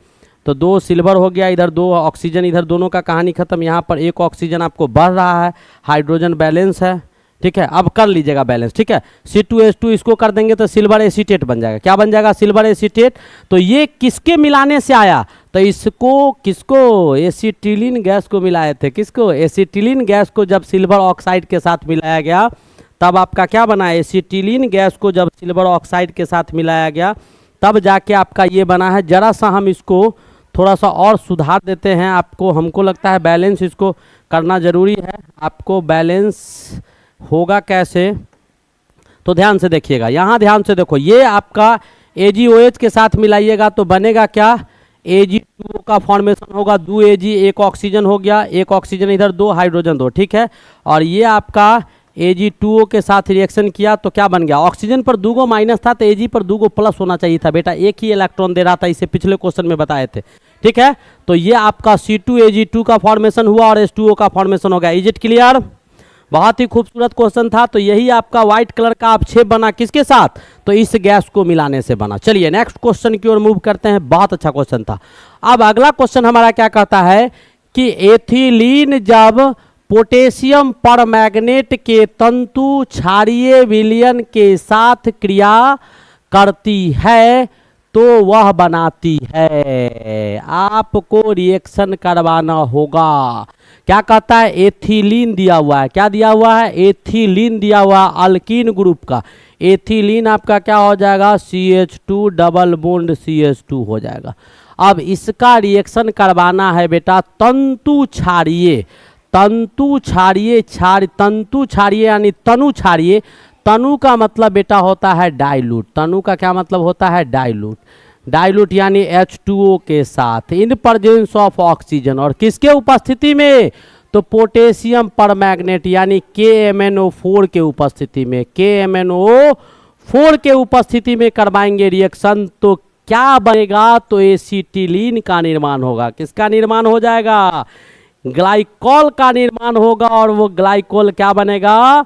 तो 2 सिल्वर हो गया, इधर 2 ऑक्सीजन, इधर दोनों का कहानी खत्म। यहाँ पर 1 ऑक्सीजन आपको बढ़ रहा है, हाइड्रोजन बैलेंस है, ठीक है। अब कर लीजिएगा बैलेंस, ठीक है। C2H2 इसको कर देंगे तो सिल्वर एसीटेट बन जाएगा। क्या बन जाएगा? Silver acetate. तो ये किसके मिलाने से आया? तो इसको किसको? एसिटिलीन गैस को मिलाए थे। किसको? एसिटिलीन गैस को जब सिल्वर ऑक्साइड के साथ मिलाया गया तब आपका क्या बना? एसिटिलीन गैस को जब सिल्वर ऑक्साइड के साथ मिलाया गया तब जाके आपका ये बना है। जरा सा हम इसको थोड़ा सा और सुधार देते हैं आपको, हमको लगता है बैलेंस इसको करना ज़रूरी है। आपको बैलेंस होगा कैसे? तो ध्यान से देखिएगा, यहाँ ध्यान से देखो, ये आपका AgOH के साथ मिलाइएगा तो बनेगा क्या? Ag2O का फॉर्मेशन होगा, 2 Ag, 1 ऑक्सीजन हो गया, 1 ऑक्सीजन इधर, 2 हाइड्रोजन 2, ठीक है। और ये आपका Ag2O के साथ रिएक्शन किया तो क्या बन गया? ऑक्सीजन पर 2 गो माइनस था तो Ag पर 2 गो प्लस होना चाहिए था बेटा, एक ही इलेक्ट्रॉन दे रहा था, इसे पिछले क्वेश्चन में बताए थे, ठीक है। तो ये आपका C2Ag2 का फॉर्मेशन हुआ और H2O का फॉर्मेशन हो गया। Is it clear? बहुत ही खूबसूरत क्वेश्चन था। तो यही आपका व्हाइट कलर का अवक्षेप बना किसके साथ? तो इस गैस को मिलाने से बना। चलिए नेक्स्ट क्वेश्चन की ओर मूव करते हैं, बहुत अच्छा क्वेश्चन था। अब अगला क्वेश्चन हमारा क्या कहता है कि एथिलीन जब पोटेशियम परमैंगनेट के तंतु क्षारीय विलयन के साथ क्रिया करती है तो वह बनाती है। आपको रिएक्शन करवाना होगा। क्या कहता है? एथिलीन दिया हुआ है। क्या दिया हुआ है? एथिलीन दिया हुआ, अल्कीन ग्रुप का। एथिलीन आपका क्या हो जाएगा? CH2 डबल बॉन्ड CH2 हो जाएगा। अब इसका रिएक्शन करवाना है बेटा तंतु क्षारीय, तंतु क्षारीय, तंतु क्षारीय यानी तनु क्षारीय। तनु का मतलब बेटा होता है डाइल्यूट। तनु का क्या मतलब होता है? डाइल्यूट। डाइल्यूट यानी H2O के साथ इन प्रेजेंस ऑफ ऑक्सीजन, और किसके उपस्थिति में? तो पोटेशियम परमैंगनेट यानी KMnO4 के उपस्थिति में, KMnO4 के उपस्थिति में करवाएंगे रिएक्शन तो क्या बनेगा, तो एसिटिलीन का निर्माण होगा। किसका निर्माण हो जाएगा, ग्लाइकोल का निर्माण होगा। और वो ग्लाइकोल क्या बनेगा,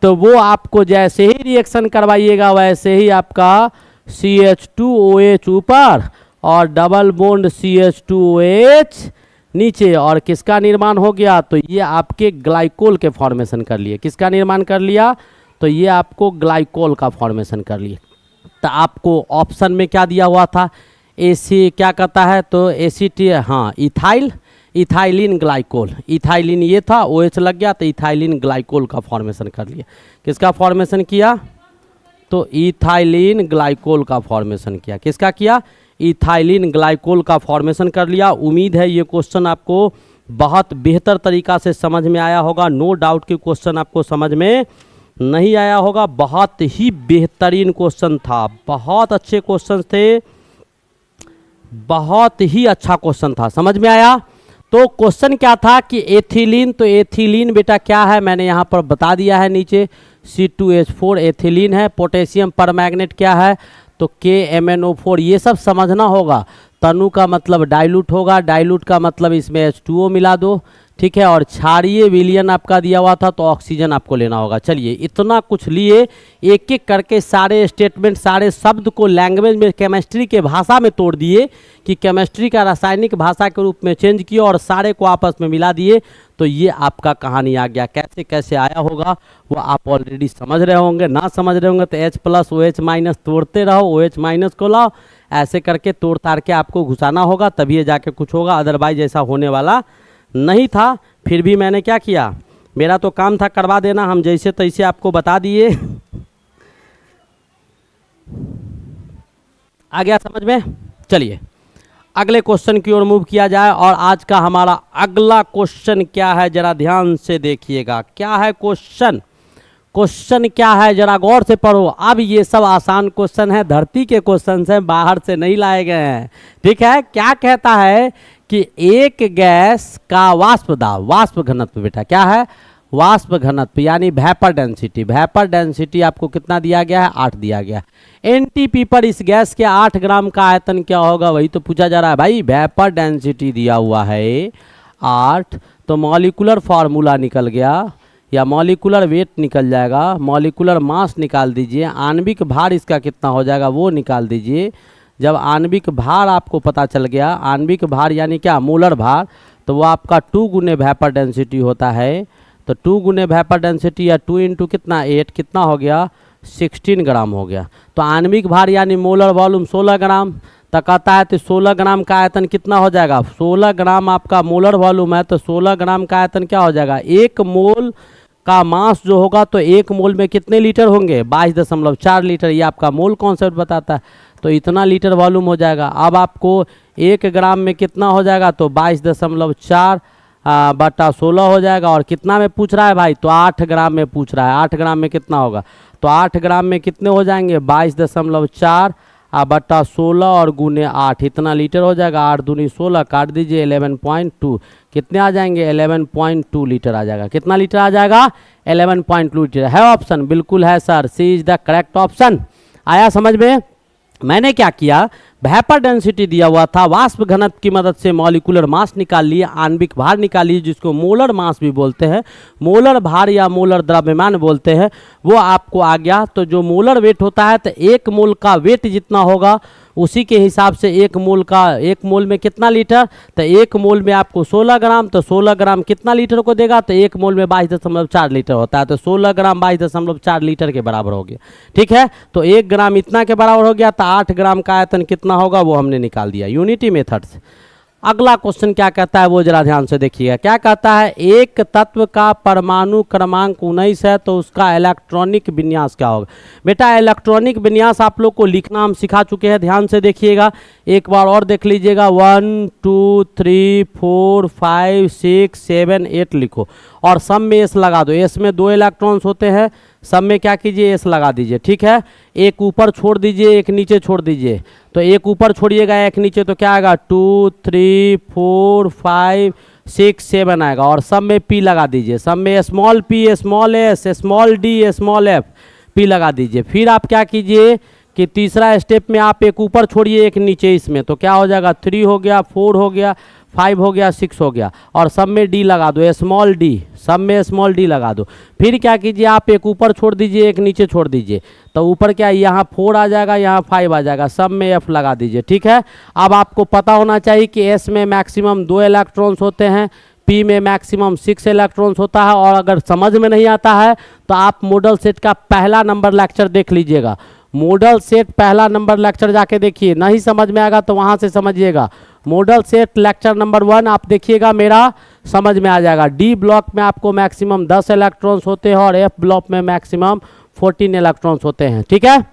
तो वो आपको जैसे ही रिएक्शन करवाइएगा वैसे ही आपका CH2OH ऊपर और डबल बॉन्ड CH2OH नीचे, और किसका निर्माण हो गया, तो ये आपके ग्लाइकोल के फॉर्मेशन कर लिए। किसका निर्माण कर लिया, तो ये आपको ग्लाइकोल का फॉर्मेशन कर लिए। तो आपको ऑप्शन में क्या दिया हुआ था, एसी क्या कहता है, तो एसीटी, हाँ इथाइलिन ग्लाइकोल, इथाइलिन ये था, OH लग गया तो इथाइलिन ग्लाइकोल का फॉर्मेशन कर लिया। किसका फॉर्मेशन किया, तो इथाइलिन ग्लाइकोल का फॉर्मेशन किया। किसका किया, इथाइलिन ग्लाइकोल का फॉर्मेशन कर लिया। उम्मीद है ये क्वेश्चन आपको बहुत बेहतर तरीका से समझ में आया होगा। नो डाउट कि क्वेश्चन आपको समझ में नहीं आया होगा, बहुत ही बेहतरीन क्वेश्चन था, बहुत अच्छे क्वेश्चन थे, बहुत ही अच्छा क्वेश्चन था, समझ में आया। तो क्वेश्चन क्या था कि एथिलीन, तो एथिलीन बेटा क्या है, मैंने यहाँ पर बता दिया है नीचे, C2H4 एथिलीन है। पोटेशियम परमैंगनेट क्या है, तो KMnO4, ये सब समझना होगा। तनु का मतलब डाइल्यूट होगा, डाइल्यूट का मतलब इसमें H2O मिला दो, ठीक है। और क्षारीय विलयन आपका दिया हुआ था तो ऑक्सीजन आपको लेना होगा। चलिए इतना कुछ लिए, एक एक करके सारे स्टेटमेंट, सारे शब्द को लैंग्वेज में, केमिस्ट्री के भाषा में तोड़ दिए कि केमिस्ट्री का रासायनिक भाषा के रूप में चेंज किया और सारे को आपस में मिला दिए। तो ये आपका कहानी आ गया। कैसे कैसे आया होगा वो आप ऑलरेडी समझ रहे होंगे। ना समझ रहे होंगे तो H+OH- तोड़ते रहो, OH- को लाओ, ऐसे करके तोड़ ताड़ के आपको घुसाना होगा, तभी ये जाके कुछ होगा, अदरवाइज ऐसा होने वाला नहीं था। फिर भी मैंने क्या किया, मेरा तो काम था करवा देना, हम जैसे तैसे आपको बता दिए। आ गया समझ में। चलिए अगले क्वेश्चन की ओर मूव किया जाए। और आज का हमारा अगला क्वेश्चन क्या है, जरा ध्यान से देखिएगा। क्या है क्वेश्चन, क्वेश्चन क्या है जरा गौर से पढ़ो। अब ये सब आसान क्वेश्चन है, धरती के क्वेश्चन हैं, बाहर से नहीं लाए गए हैं, ठीक है। क्या कहता है कि एक गैस का वाष्प दाब, वाष्प घनत्व बेटा क्या है, वाष्प घनत्व यानी वेपर डेंसिटी, वेपर डेंसिटी आपको कितना दिया गया है, 8 दिया गया है। एनटीपी पर इस गैस के 8 ग्राम का आयतन क्या होगा, वही तो पूछा जा रहा है भाई। वेपर डेंसिटी दिया हुआ है 8, तो मॉलिक्यूलर फार्मूला निकल गया या मॉलिक्यूलर वेट निकल जाएगा, मॉलिक्यूलर मास निकाल दीजिए, आणविक भार इसका कितना हो जाएगा वो निकाल दीजिए। जब आणविक भार आपको पता चल गया, आणविक भार यानी क्या, मोलर भार, तो वो आपका 2 गुने वेपर डेंसिटी होता है। तो 2 गुने वेपर डेंसिटी या 2 इंटू कितना 8, कितना हो गया 16 ग्राम हो गया। तो आणविक भार यानी मोलर वॉल्यूम 16 ग्राम, तो कहता है तो 16 ग्राम का आयतन कितना हो जाएगा, 16 ग्राम आपका मोलर वॉल्यूम है तो 16 ग्राम का आयतन क्या हो जाएगा, 1 मोल का मास जो होगा तो 1 मोल में कितने लीटर होंगे, 22.4 लीटर। ये आपका मोल कॉन्सेप्ट बताता है, तो इतना लीटर वॉल्यूम हो जाएगा। अब आपको 1 ग्राम में कितना हो जाएगा, तो 22.4 बटा 16 हो जाएगा। और कितना में पूछ रहा है भाई, तो 8 ग्राम में पूछ रहा है। 8 ग्राम में कितना होगा, तो 8 ग्राम में कितने हो जाएंगे 22.4 बटा 16 और गुने 8, इतना लीटर हो जाएगा। 8 दूनी 16, काट दीजिए 11.2, कितने आ जाएंगे 11.2 लीटर आ जाएगा। कितना लीटर आ जाएगा 11.2 लीटर। है ऑप्शन, बिल्कुल है sir, C is the correct option. आया समझ में। मैंने क्या किया, वेपर डेंसिटी दिया हुआ था, वाष्प घनत्व की मदद से मॉलिक्यूलर मास निकाल लिए, आणविक भार निकाल लिए जिसको मोलर मास भी बोलते हैं, मोलर भार या मोलर द्रव्यमान बोलते हैं, वो आपको आ गया। तो जो मोलर वेट होता है तो 1 मोल का वेट जितना होगा उसी के हिसाब से 1 मोल का, 1 मोल में कितना लीटर, तो 1 मोल में आपको 16 ग्राम, तो 16 ग्राम कितना लीटर को देगा, तो 1 मोल में 22.4 लीटर होता है, तो 16 ग्राम 22.4 लीटर के बराबर हो गया, ठीक है। तो 1 ग्राम इतना के बराबर हो गया, तो 8 ग्राम का आयतन कितना होगा वो हमने निकाल दिया यूनिटी मेथड से। अगला क्वेश्चन क्या कहता है वो जरा ध्यान से देखिएगा। क्या कहता है, एक तत्व का परमाणु क्रमांक 19 है तो उसका इलेक्ट्रॉनिक विन्यास क्या होगा। बेटा इलेक्ट्रॉनिक विन्यास आप लोग को लिखना हम सिखा चुके हैं, ध्यान से देखिएगा, एक बार और देख लीजिएगा। 1 2 3 4 5 6 7 8 लिखो और सब में एस लगा दो। एस में 2 इलेक्ट्रॉन्स होते हैं, सब में क्या कीजिए एस लगा दीजिए, ठीक है। एक ऊपर छोड़ दीजिए, एक नीचे छोड़ दीजिए, तो एक ऊपर छोड़िएगा एक नीचे, तो क्या आएगा 2 3 4 5 6 7 आएगा और सब में p लगा दीजिए, सब में small p small s small d small f p लगा दीजिए। फिर आप क्या कीजिए कि तीसरा स्टेप में आप एक ऊपर छोड़िए एक नीचे, इसमें तो क्या हो जाएगा 3 हो गया, 4 हो गया, 5 हो गया, 6 हो गया और सब में d लगा दो, स्मॉल d, सब में स्मॉल d लगा दो। फिर क्या कीजिए आप एक ऊपर छोड़ दीजिए एक नीचे छोड़ दीजिए, तो ऊपर क्या यहाँ 4 आ जाएगा, यहाँ 5 आ जाएगा, सब में f लगा दीजिए। ठीक है, अब आपको पता होना चाहिए कि s में मैक्सिमम 2 इलेक्ट्रॉन्स होते हैं, p में मैक्सिमम 6 इलेक्ट्रॉन्स होता है। और अगर समझ में नहीं आता है तो आप मॉडल सेट का पहला नंबर लेक्चर देख लीजिएगा, मॉडल सेट पहला नंबर लेक्चर जाके देखिए, नहीं समझ में आएगा तो वहाँ से समझिएगा। मॉडल सेट लेक्चर नंबर 1 आप देखिएगा, मेरा समझ में आ जाएगा। डी ब्लॉक में आपको मैक्सिमम 10 इलेक्ट्रॉन्स होते हैं और एफ ब्लॉक में मैक्सिमम 14 इलेक्ट्रॉन्स होते हैं। ठीक है,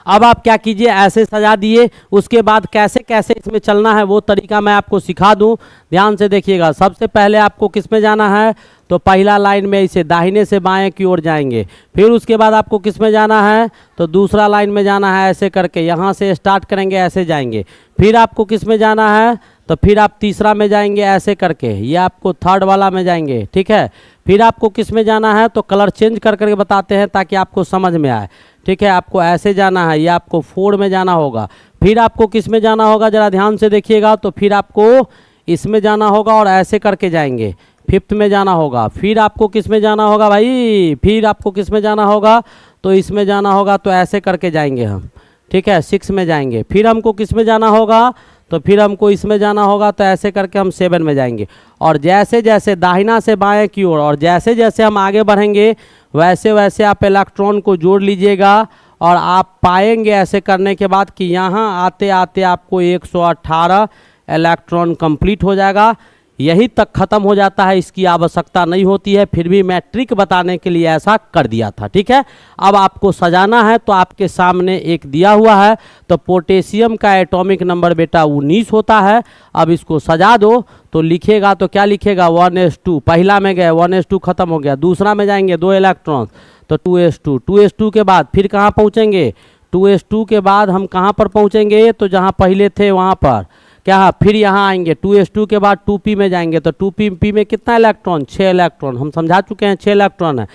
अब आप क्या कीजिए ऐसे सजा दिए, उसके बाद कैसे कैसे इसमें चलना है वो तरीका मैं आपको सिखा दूं, ध्यान से देखिएगा। सबसे पहले आपको किस में जाना है, तो पहला लाइन में इसे दाहिने से बाएं की ओर जाएंगे। फिर उसके बाद आपको किस में जाना है, तो दूसरा लाइन में जाना है, ऐसे करके यहाँ से स्टार्ट करेंगे ऐसे जाएंगे। फिर आपको किस में जाना है, तो फिर आप तीसरा में जाएंगे ऐसे करके, ये आपको थर्ड वाला में जाएंगे। ठीक है, फिर आपको किस में जाना है, तो कलर चेंज कर करके बताते हैं ताकि आपको समझ में आए। ठीक है, आपको ऐसे जाना है, ये आपको 4 में जाना होगा। फिर आपको किस में जाना होगा, ज़रा ध्यान से देखिएगा, तो फिर आपको इसमें जाना होगा और ऐसे करके जाएंगे, 5th में जाना होगा। फिर आपको किस में जाना होगा भाई, फिर आपको किस में जाना होगा, तो इसमें जाना होगा, तो ऐसे करके जाएंगे हम। ठीक है, 6 में जाएंगे। फिर हमको किस में जाना होगा, तो फिर हमको इसमें जाना होगा, तो ऐसे करके हम 7 में जाएंगे। और जैसे जैसे दाहिना से बाएं की ओर और जैसे जैसे हम आगे बढ़ेंगे वैसे वैसे आप इलेक्ट्रॉन को जोड़ लीजिएगा और आप पाएंगे ऐसे करने के बाद कि यहाँ आते आते आपको 118 इलेक्ट्रॉन कंप्लीट हो जाएगा। यही तक ख़त्म हो जाता है, इसकी आवश्यकता नहीं होती है, फिर भी मैं ट्रिक बताने के लिए ऐसा कर दिया था। ठीक है, अब आपको सजाना है तो आपके सामने एक दिया हुआ है, तो पोटेशियम का एटॉमिक नंबर बेटा 19 होता है। अब इसको सजा दो तो लिखेगा, तो क्या लिखेगा 1s2, पहला में गए 1s2 खत्म हो गया। दूसरा में जाएंगे 2 इलेक्ट्रॉन, तो 2s2, 2s2 के बाद फिर कहाँ पहुँचेंगे, 2s2 के बाद हम कहाँ पर पहुँचेंगे, तो जहाँ पहले थे वहाँ पर क्या, फिर यहाँ आएंगे 2s2 के बाद 2p में जाएंगे, तो 2p में कितना इलेक्ट्रॉन, 6 इलेक्ट्रॉन, हम समझा चुके हैं 6 इलेक्ट्रॉन है।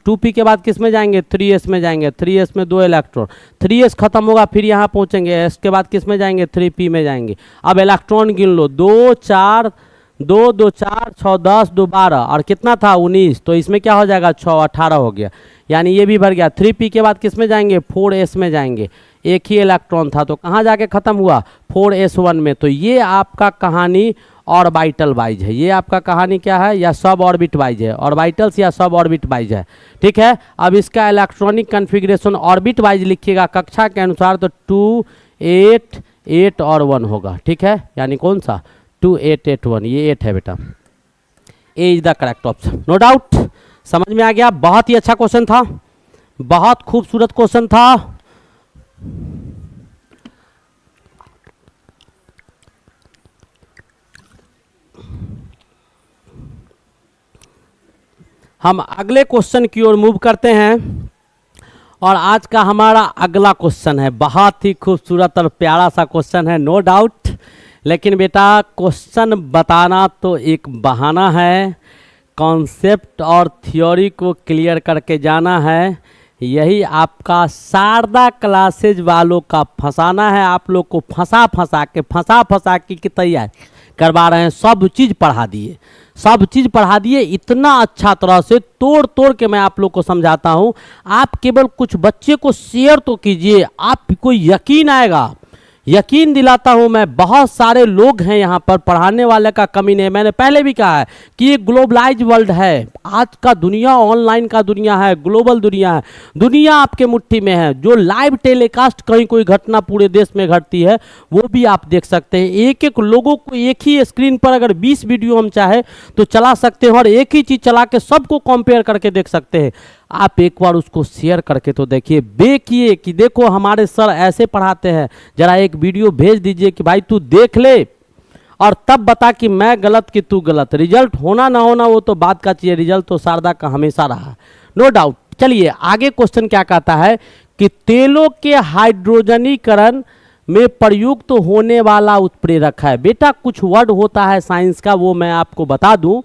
2p के बाद किस में जाएंगे, 3s में जाएंगे, 3s में 2 इलेक्ट्रॉन, 3s खत्म होगा, फिर यहाँ पहुँचेंगे, s के बाद किस में जाएंगे, 3p में जाएंगे। अब इलेक्ट्रॉन गिन लो, 2 4 2 2 4 6 10 2 12 और कितना था 19, तो इसमें क्या हो जाएगा 6 18 हो गया, यानी ये भी भर गया। 3p के बाद किस में जाएंगे, 4s में जाएंगे, एक ही इलेक्ट्रॉन था तो कहाँ जाके ख़त्म हुआ, 4s1 में। तो ये आपका कहानी ऑर्बिटल वाइज है, ये आपका कहानी क्या है, या सब ऑर्बिट वाइज है, ऑर्बिटल्स या सब ऑर्बिट वाइज है। ठीक है, अब इसका इलेक्ट्रॉनिक कन्फिग्रेशन ऑर्बिट वाइज लिखिएगा कक्षा के अनुसार, तो 2 8 8 और 1 होगा। ठीक है, यानी कौन सा 2 8 8 1, ये 8 है बेटा, A is the correct option, no doubt. समझ में आ गया, बहुत ही अच्छा क्वेश्चन था, बहुत खूबसूरत क्वेश्चन था। हम अगले क्वेश्चन की ओर मूव करते हैं और आज का हमारा अगला क्वेश्चन है बहुत ही खूबसूरत और प्यारा सा क्वेश्चन है, नो डाउट। लेकिन बेटा क्वेश्चन बताना तो एक बहाना है, कॉन्सेप्ट और थ्योरी को क्लियर करके जाना है। यही आपका शारदा क्लासेज वालों का फंसाना है, आप लोग को फंसा फंसा के तैयार करवा रहे हैं। सब चीज़ पढ़ा दिए, सब चीज़ पढ़ा दिए, इतना अच्छा तरह से तोड़ तोड़ के मैं आप लोग को समझाता हूँ। आप केवल कुछ बच्चे को शेयर तो कीजिए, आपको यकीन आएगा, यकीन दिलाता हूँ मैं। बहुत सारे लोग हैं यहाँ पर, पढ़ाने वाले का कमी नहीं। मैंने पहले भी कहा है कि ये ग्लोबलाइज वर्ल्ड है, आज का दुनिया ऑनलाइन का दुनिया है, ग्लोबल दुनिया है, दुनिया आपके मुट्ठी में है। जो लाइव टेलीकास्ट कहीं कोई घटना पूरे देश में घटती है वो भी आप देख सकते हैं। एक एक लोगों को एक ही स्क्रीन पर अगर 20 वीडियो हम चाहे तो चला सकते हैं और एक ही चीज़ चला के सबको कंपेयर करके देख सकते हैं। आप एक बार उसको शेयर करके तो देखिए, देखिए कि देखो हमारे सर ऐसे पढ़ाते हैं, जरा एक वीडियो भेज दीजिए कि भाई तू देख ले और तब बता कि मैं गलत कि तू गलत। रिजल्ट होना ना होना वो तो बात का चाहिए, रिजल्ट तो शारदा का हमेशा रहा, नो डाउट। चलिए आगे क्वेश्चन क्या कहता है कि तेलों के हाइड्रोजनीकरण में प्रयुक्त होने वाला उत्प्रेरक है। बेटा कुछ वर्ड होता है साइंस का, वो मैं आपको बता दूं।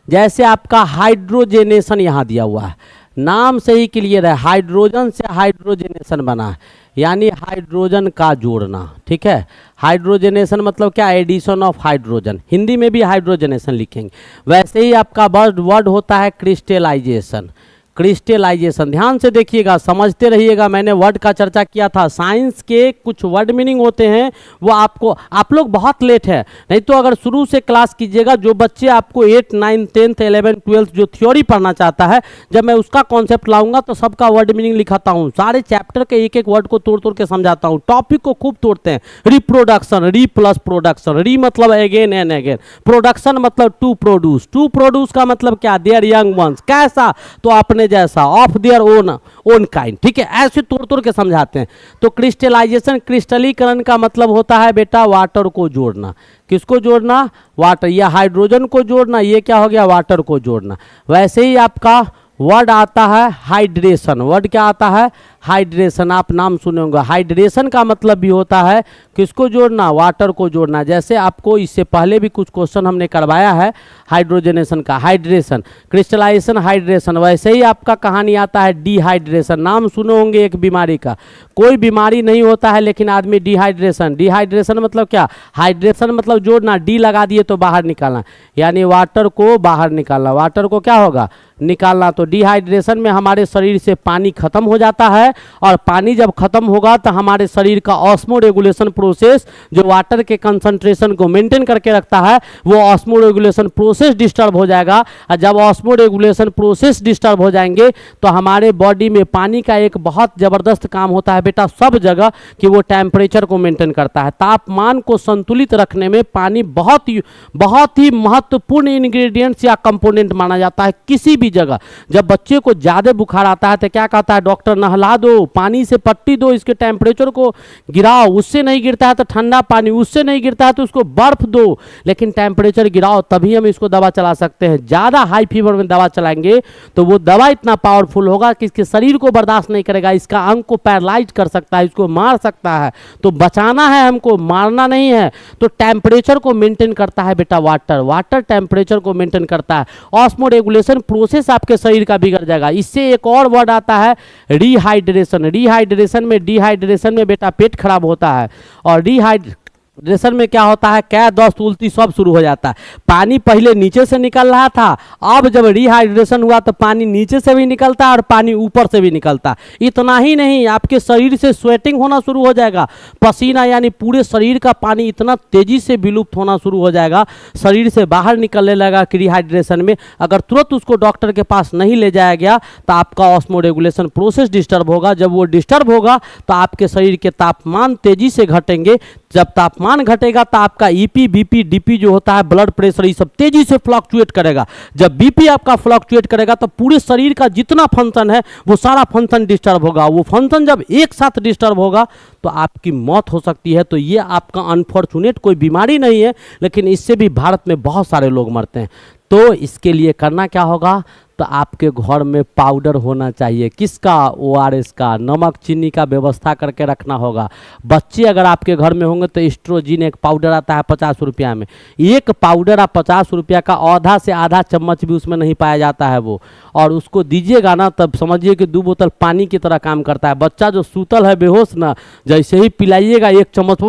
जैसे आपका हाइड्रोजनेशन यहाँ दिया हुआ है, नाम से ही क्लियर है, हाइड्रोजन से हाइड्रोजनेशन बना है, यानी हाइड्रोजन का जोड़ना। ठीक है, हाइड्रोजनेशन मतलब क्या, एडिशन ऑफ हाइड्रोजन, हिंदी में भी हाइड्रोजनेशन लिखेंगे। वैसे ही आपका वर्ड होता है क्रिस्टलाइजेशन। क्रिस्टलाइजेशन ध्यान से देखिएगा, समझते रहिएगा, मैंने वर्ड का चर्चा किया था। साइंस के कुछ वर्ड मीनिंग होते हैं वो आपको, आप लोग बहुत लेट है, नहीं तो अगर शुरू से क्लास कीजिएगा, जो बच्चे आपको 8, 9, 10, 11, 12 जो थ्योरी पढ़ना चाहता है, जब मैं उसका कॉन्सेप्ट लाऊंगा तो सबका वर्ड मीनिंग लिखाता हूँ, सारे चैप्टर के एक एक वर्ड को तोड़ तोड़ के समझाता हूँ। टॉपिक को खूब तोड़ते हैं, रिप्रोडक्शन, री प्लस प्रोडक्शन, री मतलब अगेन एंड अगेन, प्रोडक्शन मतलब टू प्रोड्यूस, टू प्रोड्यूस का मतलब क्या, देयर यंग वंस, कैसा, तो अपने जैसा, ऑफ देयर ओन काइंड। ठीक है, ऐसे तोड़ तोड़ के समझाते हैं। तो क्रिस्टलाइजेशन, क्रिस्टलीकरण का मतलब होता है बेटा वाटर को जोड़ना। किसको जोड़ना, वाटर, या हाइड्रोजन को जोड़ना, ये क्या हो गया, वाटर को जोड़ना। वैसे ही आपका वर्ड आता है हाइड्रेशन। वर्ड क्या आता है, हाइड्रेशन, आप नाम सुने होंगे। हाइड्रेशन का मतलब भी होता है किसको जोड़ना, वाटर को जोड़ना। जैसे आपको इससे पहले भी कुछ क्वेश्चन हमने करवाया है हाइड्रोजनेशन का, हाइड्रेशन, क्रिस्टलाइजेशन, हाइड्रेशन। वैसे ही आपका कहानी आता है डिहाइड्रेशन, नाम सुने होंगे एक बीमारी का, कोई बीमारी नहीं होता है लेकिन आदमी डिहाइड्रेशन, डिहाइड्रेशन मतलब क्या, हाइड्रेशन मतलब जोड़ना, डी लगा दिए तो बाहर निकालना, यानी वाटर को बाहर निकालना, वाटर को क्या होगा, निकालना। तो डिहाइड्रेशन में हमारे शरीर से पानी खत्म हो जाता है, और पानी जब खत्म होगा तो हमारे शरीर का ऑस्मो रेगुलेशन प्रोसेस, जो वाटर के कंसंट्रेशन को मेंटेन करके रखता है, वो ऑस्मो रेगुलेशन प्रोसेस डिस्टर्ब हो जाएगा। और जब ऑस्मो रेगुलेशन प्रोसेस डिस्टर्ब हो जाएंगे तो हमारे बॉडी में पानी का एक बहुत ज़बरदस्त काम होता है बेटा सब जगह, कि वो टेम्परेचर को मेंटेन करता है। तापमान को संतुलित रखने में पानी बहुत ही महत्वपूर्ण इंग्रेडिएंट्स या कंपोनेंट माना जाता है किसी भी जगह। जब बच्चे को ज़्यादा बुखार आता है तो क्या कहता है डॉक्टर, नहला दो, पानी से पट्टी दो, इसके टेम्परेचर को गिराओ, उससे नहीं गिरता है तो ठंडा पानी, उससे नहीं गिरता है तो उसको बर्फ दो, लेकिन टेम्परेचर गिराओ तभी हम इसको दवा चला सकते हैं। ज़्यादा हाई फीवर में दवा चलाएंगे तो वो दवा इतना पावरफुल होगा कि इसके शरीर को बर्दाश्त नहीं करेगा, इसका अंग को पैरालाइज कर सकता है, इसको मार सकता है। तो बचाना है हमको, मारना नहीं है। तो टेम्परेचर को मेंटेन करता है बेटा वाटर, वाटर टेम्परेचर को मेंटेन करता है। ऑस्मो रेगुलेशन प्रोसेस आपके शरीर का बिगड़ जाएगा। इससे एक और वर्ड आता है डिहाइड्रेशन। डिहाइड्रेशन में बेटा पेट खराब होता है, और डिहाइड्रेशन में क्या होता है, क्या, दस्त, उल्टी सब शुरू हो जाता है। पानी पहले नीचे से निकल रहा था, अब जब डिहाइड्रेशन हुआ तो पानी नीचे से भी निकलता है और पानी ऊपर से भी निकलता है। इतना ही नहीं, आपके शरीर से स्वेटिंग होना शुरू हो जाएगा, पसीना, यानी पूरे शरीर का पानी इतना तेजी से विलुप्त होना शुरू हो जाएगा, शरीर से बाहर निकलने लगा कि डिहाइड्रेशन में। अगर तुरंत उसको डॉक्टर के पास नहीं ले जाया गया तो आपका ऑस्मो रेगुलेशन प्रोसेस डिस्टर्ब होगा। जब वो डिस्टर्ब होगा तो आपके शरीर के तापमान तेजी से घटेंगे। जब तापमान घटेगा तो आपका ईपी, बीपी, डीपी जो होता है ब्लड प्रेशर, ये सब तेजी से फ्लक्चुएट करेगा। जब बीपी आपका फ्लक्चुएट करेगा तो पूरे शरीर का जितना फंक्शन है वो सारा फंक्शन डिस्टर्ब होगा। वो फंक्शन जब एक साथ डिस्टर्ब होगा तो आपकी मौत हो सकती है। तो ये आपका अनफॉर्चुनेट कोई बीमारी नहीं है, लेकिन इससे भी भारत में बहुत सारे लोग मरते हैं। तो इसके लिए करना क्या होगा, तो आपके घर में पाउडर होना चाहिए। किसका, ORS का, नमक चीनी का व्यवस्था करके रखना होगा। बच्चे अगर आपके घर में होंगे तो एस्ट्रोजिन एक पाउडर आता है 50 रुपया में, एक पाउडर आप 50 रुपया का आधा से आधा चम्मच भी उसमें नहीं पाया जाता है वो, और उसको दीजिएगा ना तब समझिए कि 2 बोतल पानी की तरह काम करता है। बच्चा जो सूतल है बेहोश ना, जैसे ही पिलाइएगा 1 चम्मच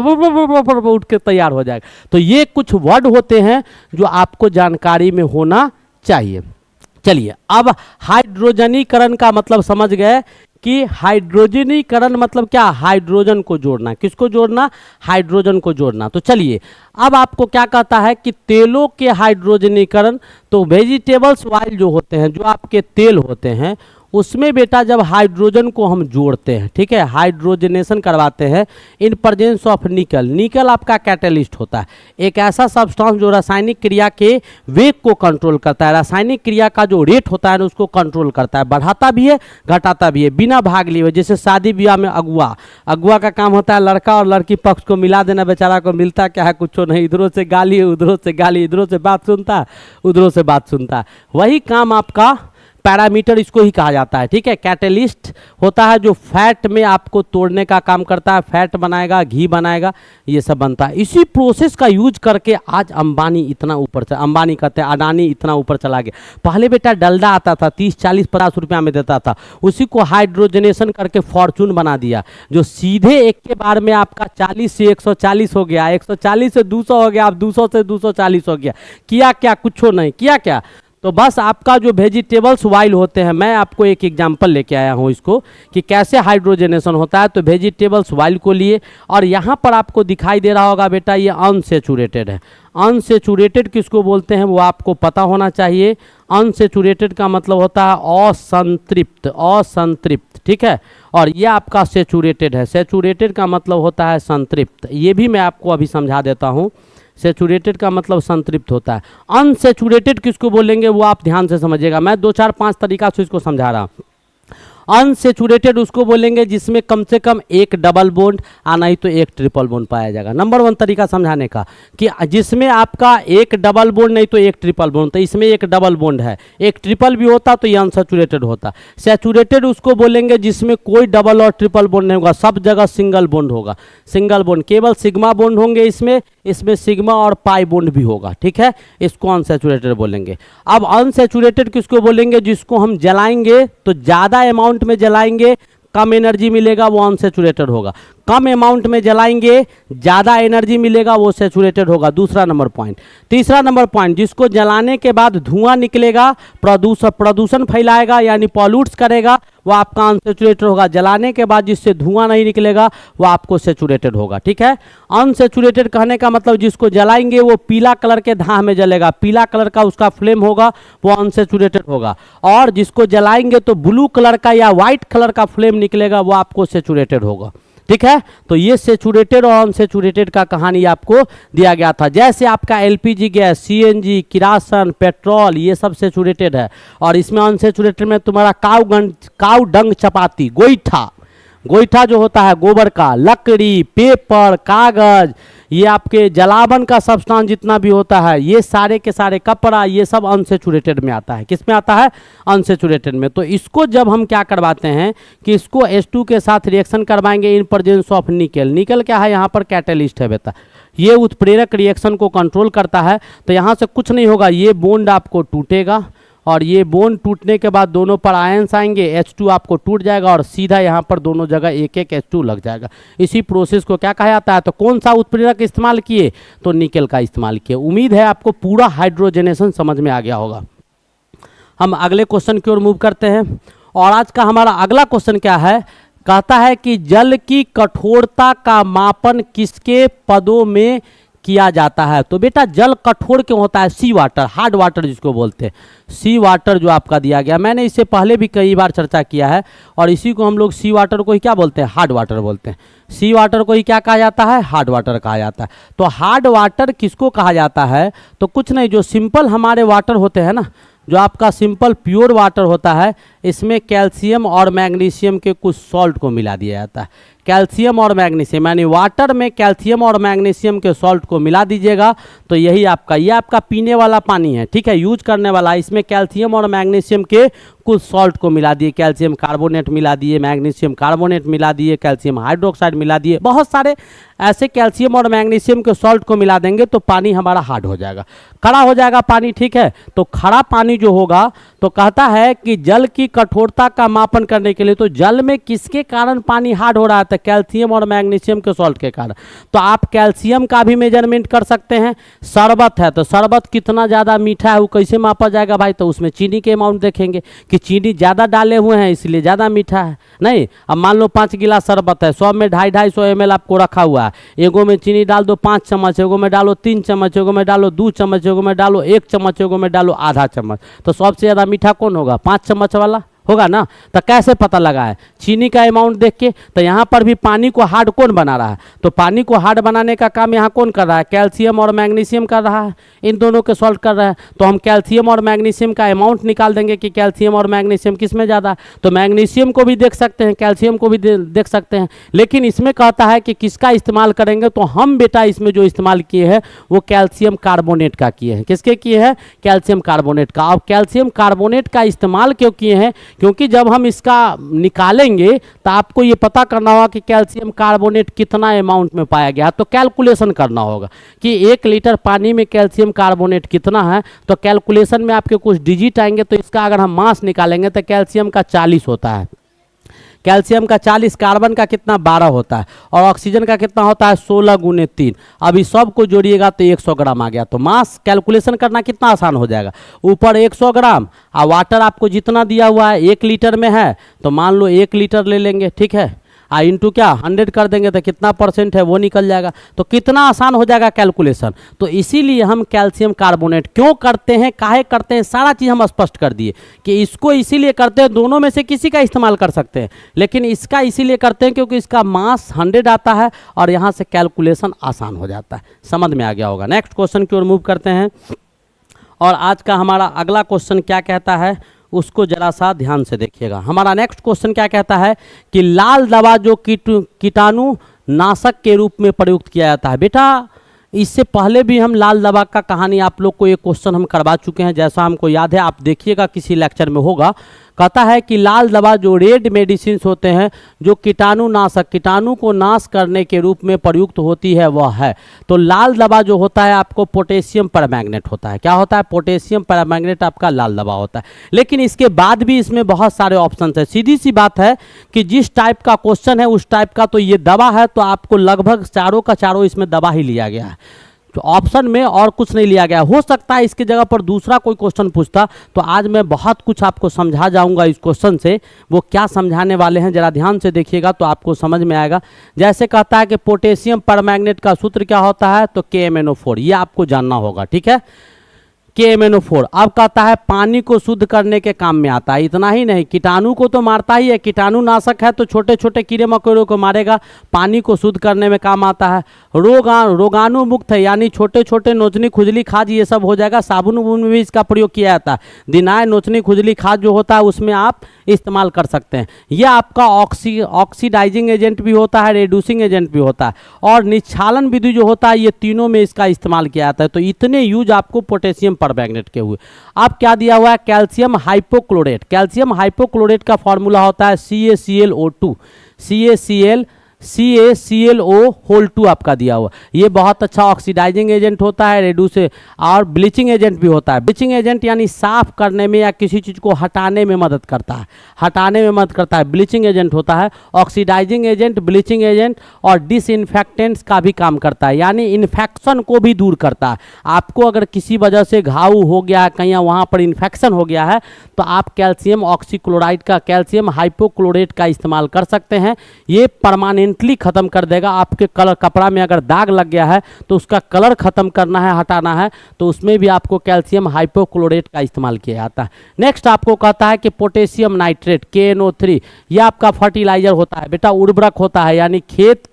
उठ के तैयार हो जाएगा। तो ये कुछ वर्ड होते हैं जो आपको जानकारी में होना चाहिए। चलिए, अब हाइड्रोजनीकरण का मतलब समझ गए कि हाइड्रोजनीकरण मतलब क्या, हाइड्रोजन को जोड़ना। किसको जोड़ना, हाइड्रोजन को जोड़ना। तो चलिए, अब आपको क्या कहता है कि तेलों के हाइड्रोजनीकरण, तो वेजिटेबल्स ऑयल जो होते हैं, जो आपके तेल होते हैं, उसमें बेटा जब हाइड्रोजन को हम जोड़ते हैं, ठीक है, हाइड्रोजनेशन करवाते हैं इन प्रेजेंस ऑफ निकल। निकल आपका कैटलिस्ट होता है, एक ऐसा सब्सटेंस जो रासायनिक क्रिया के वेग को कंट्रोल करता है, रासायनिक क्रिया का जो रेट होता है ना उसको कंट्रोल करता है, बढ़ाता भी है घटाता भी है बिना भाग लिए। जैसे शादी ब्याह में अगुआ का काम होता है लड़का और लड़की पक्ष को मिला देना, बेचारा को मिलता क्या है, कुछ नहीं, इधरों से गाली उधरों से गाली, इधरों से बात सुनता उधरों से बात सुनता। वही काम आपका पैरामीटर इसको ही कहा जाता है, ठीक है। कैटेलिस्ट होता है जो फैट में आपको तोड़ने का काम करता है, फैट बनाएगा, घी बनाएगा, ये सब बनता है। इसी प्रोसेस का यूज करके आज अंबानी इतना ऊपर से, अंबानी कहते हैं अडानी, इतना ऊपर चला गया। पहले बेटा डलडा आता था 30 40 50 रुपया में देता था, उसी को हाइड्रोजनेशन करके फॉर्चून बना दिया, जो सीधे एक के बार में आपका 40 से 140 हो गया, 140 से 200 हो गया, अब 200 से 240 हो गया। किया क्या? कुछ नहीं किया क्या। तो बस आपका जो वेजिटेबल्स वाइल होते हैं, मैं आपको एक एग्जांपल लेके आया हूँ इसको कि कैसे हाइड्रोजनेशन होता है। तो वेजिटेबल्स वाइल को लिए, और यहाँ पर आपको दिखाई दे रहा होगा बेटा ये अनसेचुरेटेड है। अनसेचुरेटेड किसको बोलते हैं वो आपको पता होना चाहिए। अनसेचुरेटेड का मतलब होता है असंतृप्त, असंतृप्त, ठीक है। और ये आपका सेचुरेटेड है, सेचुरेटेड का मतलब होता है संतृप्त। ये भी मैं आपको अभी समझा देता हूँ। सेचुरेटेड का मतलब संतृप्त होता है। अनसेचुरेटेड किसको बोलेंगे वो आप ध्यान से समझिएगा, मैं 2 4 5 तरीका से इसको समझा रहा हूँ। अनसेचुरेटेड उसको बोलेंगे जिसमें कम से कम एक डबल बॉन्ड नहीं तो एक ट्रिपल बॉन्ड पाया जाएगा। नंबर 1 तरीका समझाने का कि जिसमें आपका एक डबल बॉन्ड नहीं तो एक ट्रिपल बॉन्ड, तो इसमें एक डबल बॉन्ड है, एक ट्रिपल भी होता तो ये अनसेचुरेटेड होता। सेचुरेटेड उसको बोलेंगे जिसमें कोई डबल और ट्रिपल बॉन्ड नहीं होगा, सब जगह सिंगल बॉन्ड होगा, सिंगल बॉन्ड, केवल सिग्मा बॉन्ड होंगे इसमें, इसमें सिग्मा और पाई बॉन्ड भी होगा, ठीक है। इसको अनसेचुरेटेड बोलेंगे। अब अनसेचुरेटेड किसको बोलेंगे? जिसको हम जलाएंगे तो ज़्यादा अमाउंट में जलाएंगे कम एनर्जी मिलेगा, वो अनसेचुरेटेड होगा। कम अमाउंट में जलाएंगे ज़्यादा एनर्जी मिलेगा, वो सेचुरेटेड होगा। दूसरा नंबर पॉइंट। तीसरा नंबर पॉइंट, जिसको जलाने के बाद धुआं निकलेगा, प्रदूषण फैलाएगा यानी पॉल्यूट्स करेगा, वो आपका अनसेचुरेटेड होगा। जलाने के बाद जिससे धुआं नहीं निकलेगा वो आपको सेचुरेटेड होगा, ठीक है। अनसेचुरेटेड कहने का मतलब जिसको जलाएंगे वो पीला कलर के धाह में जलेगा, पीला कलर का उसका फ्लेम होगा, वो अनसेचुरेटेड होगा। और जिसको जलाएंगे तो ब्लू कलर का या व्हाइट कलर का फ्लेम निकलेगा, वो आपको सेचुरेटेड होगा, ठीक है। तो ये सेचुरेटेड और अनसेचुरेटेड का कहानी आपको दिया गया था। जैसे आपका एलपीजी गैस, सीएनजी, किरासन, पेट्रोल, ये सब सेचुरेटेड है। और इसमें अनसेचुरेटेड में तुम्हारा काऊ डंग चपाती, गोईठा, गोईठा जो होता है गोबर का, लकड़ी, पेपर, कागज, ये आपके जलावन का सब्सटेंस जितना भी होता है, ये सारे के सारे, कपड़ा, ये सब अनसेचुरेटेड में आता है। किस में आता है? अनसेचुरेटेड में। तो इसको जब हम क्या करवाते हैं कि इसको H2 के साथ रिएक्शन करवाएंगे इन प्रेजेंस ऑफ निकल। निकल क्या है? यहाँ पर कैटेलिस्ट है बेटा, ये उत्प्रेरक रिएक्शन को कंट्रोल करता है। तो यहाँ से कुछ नहीं होगा, ये बॉन्ड आपको टूटेगा, और ये बॉन्ड टूटने के बाद दोनों पर आयंस आएंगे, H2 आपको टूट जाएगा और सीधा यहाँ पर दोनों जगह एक एक H2 लग जाएगा। इसी प्रोसेस को क्या कहा जाता है? तो कौन सा उत्प्रेरक इस्तेमाल किए? तो निकल का इस्तेमाल किए। उम्मीद है आपको पूरा हाइड्रोजनेशन समझ में आ गया होगा। हम अगले क्वेश्चन की ओर मूव करते हैं। और आज का हमारा अगला क्वेश्चन क्या है? कहता है कि जल की कठोरता का मापन किसके पदों में किया जाता है? तो बेटा जल कठोर क्यों होता है? सी वाटर, हार्ड वाटर जिसको बोलते हैं, सी वाटर जो आपका दिया गया, मैंने इससे पहले भी कई बार चर्चा किया है। और इसी को हम लोग सी वाटर को ही क्या बोलते हैं? हार्ड वाटर बोलते हैं। सी वाटर को ही क्या कहा जाता है? हार्ड वाटर कहा जाता है। तो हार्ड वाटर किसको कहा जाता है? तो कुछ नहीं, जो सिंपल हमारे वाटर होते हैं ना, जो आपका सिंपल प्योर वाटर होता है, इसमें कैल्शियम और मैग्नीशियम के कुछ सॉल्ट को मिला दिया जाता है। कैल्शियम और मैग्नीशियम यानी वाटर में कैल्शियम और मैग्नीशियम के सॉल्ट को मिला दीजिएगा तो यही आपका, ये आपका पीने वाला पानी है, ठीक है, यूज करने वाला। इसमें कैल्शियम और मैग्नीशियम के कुछ सॉल्ट को मिला दिए, कैल्शियम कार्बोनेट मिला दिए, मैग्नीशियम कार्बोनेट मिला दिए, कैल्शियम हाइड्रोक्साइड मिला दिए, बहुत सारे ऐसे कैल्शियम और मैग्नीशियम के सॉल्ट को मिला देंगे तो पानी हमारा हार्ड हो जाएगा, खड़ा हो जाएगा पानी, ठीक है। तो खड़ा पानी जो होगा, तो कहता है कि जल की कठोरता का मापन करने के लिए, तो जल में किसके कारण पानी हार्ड हो रहा है? कैल्शियम और मैग्नीशियम के सॉल्ट के कारण। तो आप कैल्शियम का भी मेजरमेंट कर सकते हैं। शरबत है तो शरबत कितना ज़्यादा मीठा है वो कैसे मापा जाएगा भाई? तो उसमें चीनी के अमाउंट देखेंगे कि चीनी ज़्यादा डाले हुए हैं इसलिए ज़्यादा मीठा है। नहीं, अब मान लो 5 गिलास शरबत है, 100 में 250-250 ml आपको रखा हुआ है, एगो में चीनी डाल दो 5 चम्मच, एगो में डालो 3 चम्मच, एगो में डालो 2 चम्मच, एगो में डालो 1 चम्मच, एगो में डालो आधा चम्मच, तो सबसे ज़्यादा मीठा कौन होगा? 5 चम्मच वाला, होगा ना। तो कैसे पता लगा है चीनी का अमाउंट देख के। तो यहाँ पर भी पानी को हार्ड कौन बना रहा है, तो पानी को हार्ड बनाने का काम यहाँ कौन कर रहा है, कैल्शियम और मैग्नीशियम कर रहा है, इन दोनों के सॉल्व कर रहा है। तो हम कैल्शियम और मैग्नीशियम का अमाउंट निकाल देंगे कि कैल्शियम और मैग्नीशियम किस में ज़्यादा। तो मैग्नीशियम को भी देख सकते हैं, कैल्शियम को भी देख सकते हैं, लेकिन इसमें कहता है कि किसका इस्तेमाल करेंगे। तो हम बेटा इसमें जो इस्तेमाल किए हैं वो कैल्शियम कार्बोनेट का किए हैं। किसके किए हैं, कैल्शियम कार्बोनेट का। अब कैल्शियम कार्बोनेट का इस्तेमाल क्यों किए हैं, क्योंकि जब हम इसका निकालेंगे तो आपको ये पता करना होगा कि कैल्शियम कार्बोनेट कितना अमाउंट में पाया गया। तो कैलकुलेशन करना होगा कि 1 लीटर पानी में कैल्शियम कार्बोनेट कितना है। तो कैलकुलेशन में आपके कुछ डिजिट आएंगे, तो इसका अगर हम मास निकालेंगे तो कैल्शियम का 40 होता है, कैल्शियम का 40, कार्बन का कितना 12 होता है, और ऑक्सीजन का कितना होता है 16 × 3। अब इस सब को जोड़िएगा तो 100 ग्राम आ गया। तो मास कैलकुलेशन करना कितना आसान हो जाएगा, ऊपर 100 ग्राम और वाटर आपको जितना दिया हुआ है 1 लीटर में है, तो मान लो 1 लीटर ले लेंगे, ठीक है, इंटू क्या 100 कर देंगे तो कितना परसेंट है वो निकल जाएगा। तो कितना आसान हो जाएगा कैलकुलेशन। तो इसीलिए हम कैल्शियम कार्बोनेट क्यों करते हैं, काहे करते हैं, सारा चीज़ हम स्पष्ट कर दिए कि इसको इसीलिए करते हैं, दोनों में से किसी का इस्तेमाल कर सकते हैं, लेकिन इसका इसीलिए करते हैं क्योंकि इसका मास 100 आता है और यहाँ से कैलकुलेशन आसान हो जाता है। समझ में आ गया होगा। नेक्स्ट क्वेश्चन की ओर मूव करते हैं, और आज का हमारा अगला क्वेश्चन क्या कहता है उसको जरा सा ध्यान से देखिएगा। हमारा नेक्स्ट क्वेश्चन क्या कहता है कि लाल दवा जो कीटाणु नाशक के रूप में प्रयुक्त किया जाता है। बेटा इससे पहले भी हम लाल दवा का कहानी आप लोग को एक क्वेश्चन हम करवा चुके हैं, जैसा हमको याद है, आप देखिएगा किसी लेक्चर में होगा। कहता है कि लाल दवा जो रेड मेडिसिन होते हैं जो कीटाणु नाशक, कीटाणु को नाश करने के रूप में प्रयुक्त होती है वह है। तो लाल दवा जो होता है आपको पोटेशियम परमैंगनेट होता है। क्या होता है, पोटेशियम परमैंगनेट आपका लाल दवा होता है। लेकिन इसके बाद भी इसमें बहुत सारे ऑप्शन है। सीधी सी बात है कि जिस टाइप का क्वेश्चन है उस टाइप का तो ये दवा है, तो आपको लगभग चारों का चारों इसमें दवा ही लिया गया है, तो ऑप्शन में और कुछ नहीं लिया गया। हो सकता है इसके जगह पर दूसरा कोई क्वेश्चन पूछता तो आज मैं बहुत कुछ आपको समझा जाऊंगा इस क्वेश्चन से। वो क्या समझाने वाले हैं जरा ध्यान से देखिएगा तो आपको समझ में आएगा। जैसे कहता है कि पोटेशियम परमैंगनेट का सूत्र क्या होता है, तो KMnO4, ये आपको जानना होगा, ठीक है, KMnO4। अब कहता है पानी को शुद्ध करने के काम में आता है। इतना ही नहीं, कीटाणु को तो मारता ही है, कीटाणु नाशक है तो छोटे छोटे कीड़े मकोड़ों को मारेगा, पानी को शुद्ध करने में काम आता है। रोगाणु मुक्त है, यानी छोटे छोटे नोचनी खुजली खाज ये सब हो जाएगा। साबुन में भी इसका प्रयोग किया जाता है। दिनाय नोचनी खुजली खाज जो होता है उसमें आप इस्तेमाल कर सकते हैं। यह आपका ऑक्सीडाइजिंग एजेंट भी होता है, रिड्यूसिंग एजेंट भी होता है, और निक्षालन विधि जो होता है, ये तीनों में इसका इस्तेमाल किया जाता है। तो इतने यूज आपको पोटेशियम परमैंगनेट के हुए। अब क्या दिया हुआ है, कैल्शियम हाइपोक्लोरेट। कैल्शियम हाइपोक्लोरेट का फॉर्मूला होता है CaClO2, CaClO2 आपका दिया हुआ। ये बहुत अच्छा ऑक्सीडाइजिंग एजेंट होता है, रेड्यूस और ब्लीचिंग एजेंट भी होता है। ब्लीचिंग एजेंट यानी साफ करने में या किसी चीज़ को हटाने में मदद करता है, हटाने में मदद करता है, ब्लीचिंग एजेंट होता है। ऑक्सीडाइजिंग एजेंट, ब्लीचिंग एजेंट और डिसइंफेक्टेंट्स का भी काम करता है, यानी इन्फेक्शन को भी दूर करता है। आपको अगर किसी वजह से घाव हो गया है, कहीं वहाँ पर इन्फेक्शन हो गया है, तो आप कैल्शियम ऑक्सीक्लोराइड का, कैल्शियम हाइपोक्लोरेट का इस्तेमाल कर सकते हैं। ये परमानेंटली खत्म कर देगा। आपके कलर कपड़ा में अगर दाग लग गया है तो उसका कलर खत्म करना है, हटाना है, तो उसमें भी आपको कैल्शियम हाइपोक्लोरेट का इस्तेमाल किया जाता है। नेक्स्ट आपको कहता है कि पोटेशियम नाइट्रेट KNO3, ये आपका फर्टिलाइजर होता है बेटा, उर्वरक होता है, यानी खेत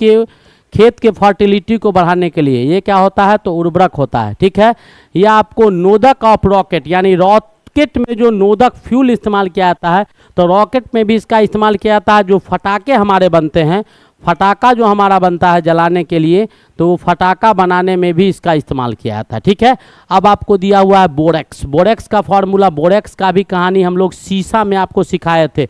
के फर्टिलिटी को बढ़ाने के लिए ये क्या होता है, तो उर्वरक होता है, ठीक है। यह आपको नोदक ऑफ रॉकेट, यानी रॉकेट में जो नोदक फ्यूल इस्तेमाल किया जाता है, तो रॉकेट में भी इसका इस्तेमाल किया जाता है। जो फटाके हमारे बनते हैं, फटाका जो हमारा बनता है जलाने के लिए, तो वो फटाका बनाने में भी इसका इस्तेमाल किया जाता है, ठीक है। अब आपको दिया हुआ है बोरेक्स। बोरेक्स का फॉर्मूला, बोरेक्स का भी कहानी हम लोग शीशा में आपको सिखाए थे,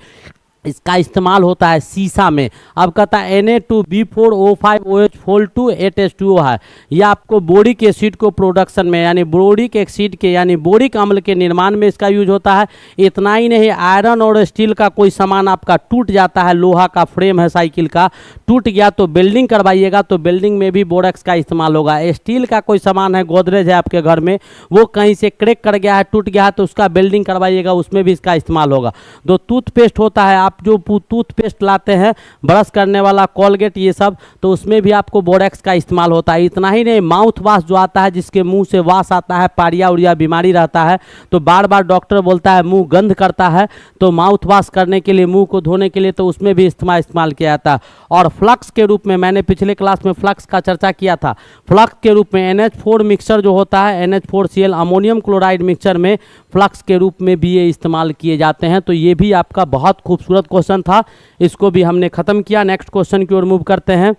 इसका इस्तेमाल होता है शीशा में। अब कहता है Na2B4O5OH428H2O है। यह आपको बोरिक एसिड को प्रोडक्शन में, यानी बोरिक एसिड के, यानी बोरिक अम्ल के निर्माण में इसका यूज होता है। इतना ही नहीं, आयरन और स्टील का कोई सामान आपका टूट जाता है, लोहा का फ्रेम है साइकिल का, टूट गया तो बिल्डिंग करवाइएगा तो बिल्डिंग में भी बोरेक्स का इस्तेमाल होगा। स्टील का कोई सामान है, गोदरेज है आपके घर में, वो कहीं से क्रैक कर गया है, टूट गया है, तो उसका बिल्डिंग करवाइएगा, उसमें भी इसका इस्तेमाल होगा। दो टूथपेस्ट होता है आप जो टूथपेस्ट लाते हैं, ब्रश करने वाला, कोलगेट, ये सब, तो उसमें भी आपको बोरेक्स का इस्तेमाल होता है। इतना ही नहीं, माउथ वाश जो आता है, जिसके मुंह से वास आता है, पारिया उड़िया बीमारी रहता है, तो बार बार डॉक्टर बोलता है मुंह गंध करता है, तो माउथ वाश करने के लिए, मुंह को धोने के लिए, तो उसमें भी इस्तेमाल किया जाता है। और फ्लक्स के रूप में, मैंने पिछले क्लास में फ्लक्स का चर्चा किया था, फ्लक्स के रूप में NH4 मिक्सचर जो होता है, NH4Cl अमोनियम क्लोराइड मिक्सचर में फ्लक्स के रूप में भी ये इस्तेमाल किए जाते हैं। तो ये भी आपका बहुत खूबसूरत क्वेश्चन था, इसको भी हमने ख़त्म किया। नेक्स्ट क्वेश्चन की ओर मूव करते हैं।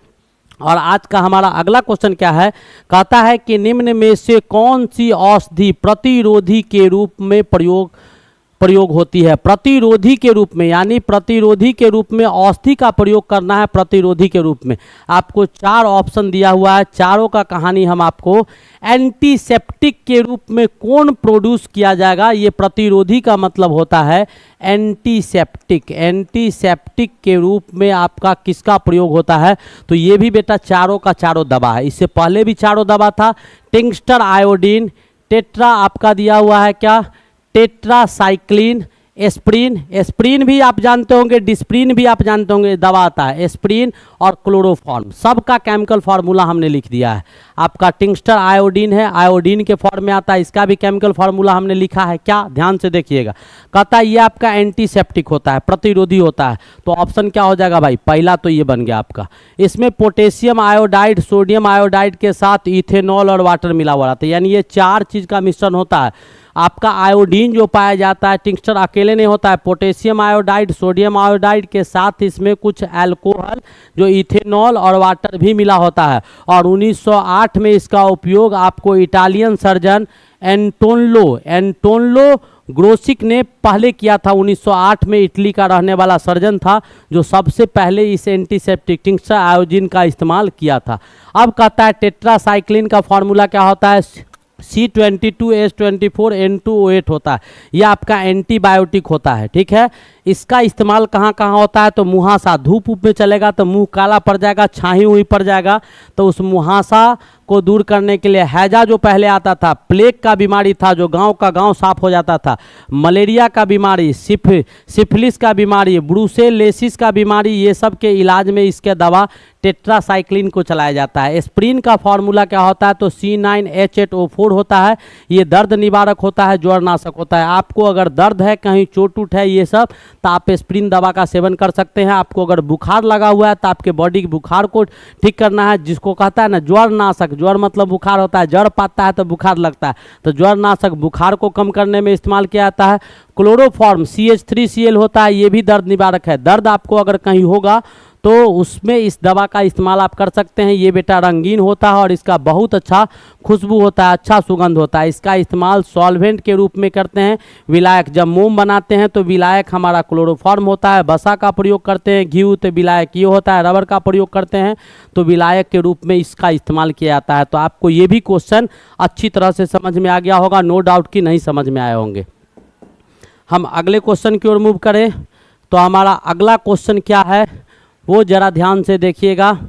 और आज का हमारा अगला क्वेश्चन क्या है, कहता है कि निम्न में से कौन सी औषधि प्रतिरोधी के रूप में प्रयोग होती है। प्रतिरोधी के रूप में, यानी प्रतिरोधी के रूप में औषधि का प्रयोग करना है। प्रतिरोधी के रूप में आपको 4 ऑप्शन दिया हुआ है, चारों का कहानी हम आपको, एंटीसेप्टिक के रूप में कौन प्रोड्यूस किया जाएगा, ये प्रतिरोधी का मतलब होता है एंटीसेप्टिक। एंटीसेप्टिक के रूप में आपका किसका प्रयोग होता है, तो ये भी बेटा चारों का चारों दवा है। इससे पहले भी चारों दवा था, टिंक्स्टर आयोडीन, टेट्रा आपका दिया हुआ है क्या, टेट्रासाइक्लिन, एस्प्रिन, एस्प्रिन भी आप जानते होंगे, डिस्प्रिन भी आप जानते होंगे, दवा आता है एस्प्रिन, और क्लोरोफॉर्म, सबका केमिकल फार्मूला हमने लिख दिया है। आपका टिंक्स्टर आयोडीन है, आयोडीन के फॉर्म में आता है, इसका भी केमिकल फार्मूला हमने लिखा है क्या, ध्यान से देखिएगा। कहता है ये आपका एंटीसेप्टिक होता है, प्रतिरोधी होता है, तो ऑप्शन क्या हो जाएगा भाई, पहला तो ये बन गया आपका। इसमें पोटेशियम आयोडाइड, सोडियम आयोडाइड के साथ इथेनॉल और वाटर मिला हुआ रहता है, यानी ये 4 चीज़ का मिश्रण होता है। आपका आयोडीन जो पाया जाता है, टिंक्स्चर अकेले नहीं होता है, पोटेशियम आयोडाइड, सोडियम आयोडाइड के साथ इसमें कुछ अल्कोहल, जो इथेनॉल और वाटर भी मिला होता है। और 1908 में इसका उपयोग आपको इटालियन सर्जन एंटोनलो ग्रोसिक ने पहले किया था। 1908 में इटली का रहने वाला सर्जन था जो सबसे पहले इस एंटीसेप्टिक टिंक्स्चर आयोडीन का इस्तेमाल किया था। अब कहता है टेट्रासाइक्लिन का फॉर्मूला क्या होता है, C22H24N2O8 होता है, यह आपका एंटीबायोटिक होता है, ठीक है। इसका इस्तेमाल कहाँ कहाँ होता है, तो मुहासा, धूप में चलेगा तो मुंह काला पड़ जाएगा, छाई हुई पड़ जाएगा, तो उस मुहासा को दूर करने के लिए, हैजा जो पहले आता था, प्लेग का बीमारी था जो गांव का गांव साफ हो जाता था, मलेरिया का बीमारी, सिफिलिस का बीमारी, ब्रूसेलोसिस का बीमारी, ये सब के इलाज में इसके दवा टेट्रासाइक्लिन को चलाया जाता है। एस्प्रिन का फॉर्मूला क्या होता है, तो C9H8O4 होता है, ये दर्द निवारक होता है, ज्वरनाशक होता है। आपको अगर दर्द है, कहीं चोट उठ है, ये सब, तो आप एस्प्रिन दवा का सेवन कर सकते हैं। आपको अगर बुखार लगा हुआ है, तो आपके बॉडी के बुखार को ठीक करना है, जिसको कहता है ना ज्वरनाशक, ज्वर मतलब बुखार होता है, जड़ पाता है तो बुखार लगता है, तो ज्वरनाशक बुखार को कम करने में इस्तेमाल किया जाता है। क्लोरोफॉर्म CH3Cl होता है, ये भी दर्द निवारक है। दर्द आपको अगर कहीं होगा तो उसमें इस दवा का इस्तेमाल आप कर सकते हैं। ये बेटा रंगीन होता है और इसका बहुत अच्छा खुशबू होता है, अच्छा सुगंध होता है। इसका इस्तेमाल सॉल्वेंट के रूप में करते हैं। विलायक, जब मोम बनाते हैं तो विलायक हमारा क्लोरोफॉर्म होता है। बसा का प्रयोग करते हैं, घी तो विलायक ये होता है। रबर का प्रयोग करते हैं तो विलायक के रूप में इसका इस्तेमाल किया जाता है। तो आपको ये भी क्वेश्चन अच्छी तरह से समझ में आ गया होगा, नो डाउट कि नहीं समझ में आए होंगे। हम अगले क्वेश्चन की ओर मूव करें तो हमारा अगला क्वेश्चन क्या है वो जरा ध्यान से देखिएगा।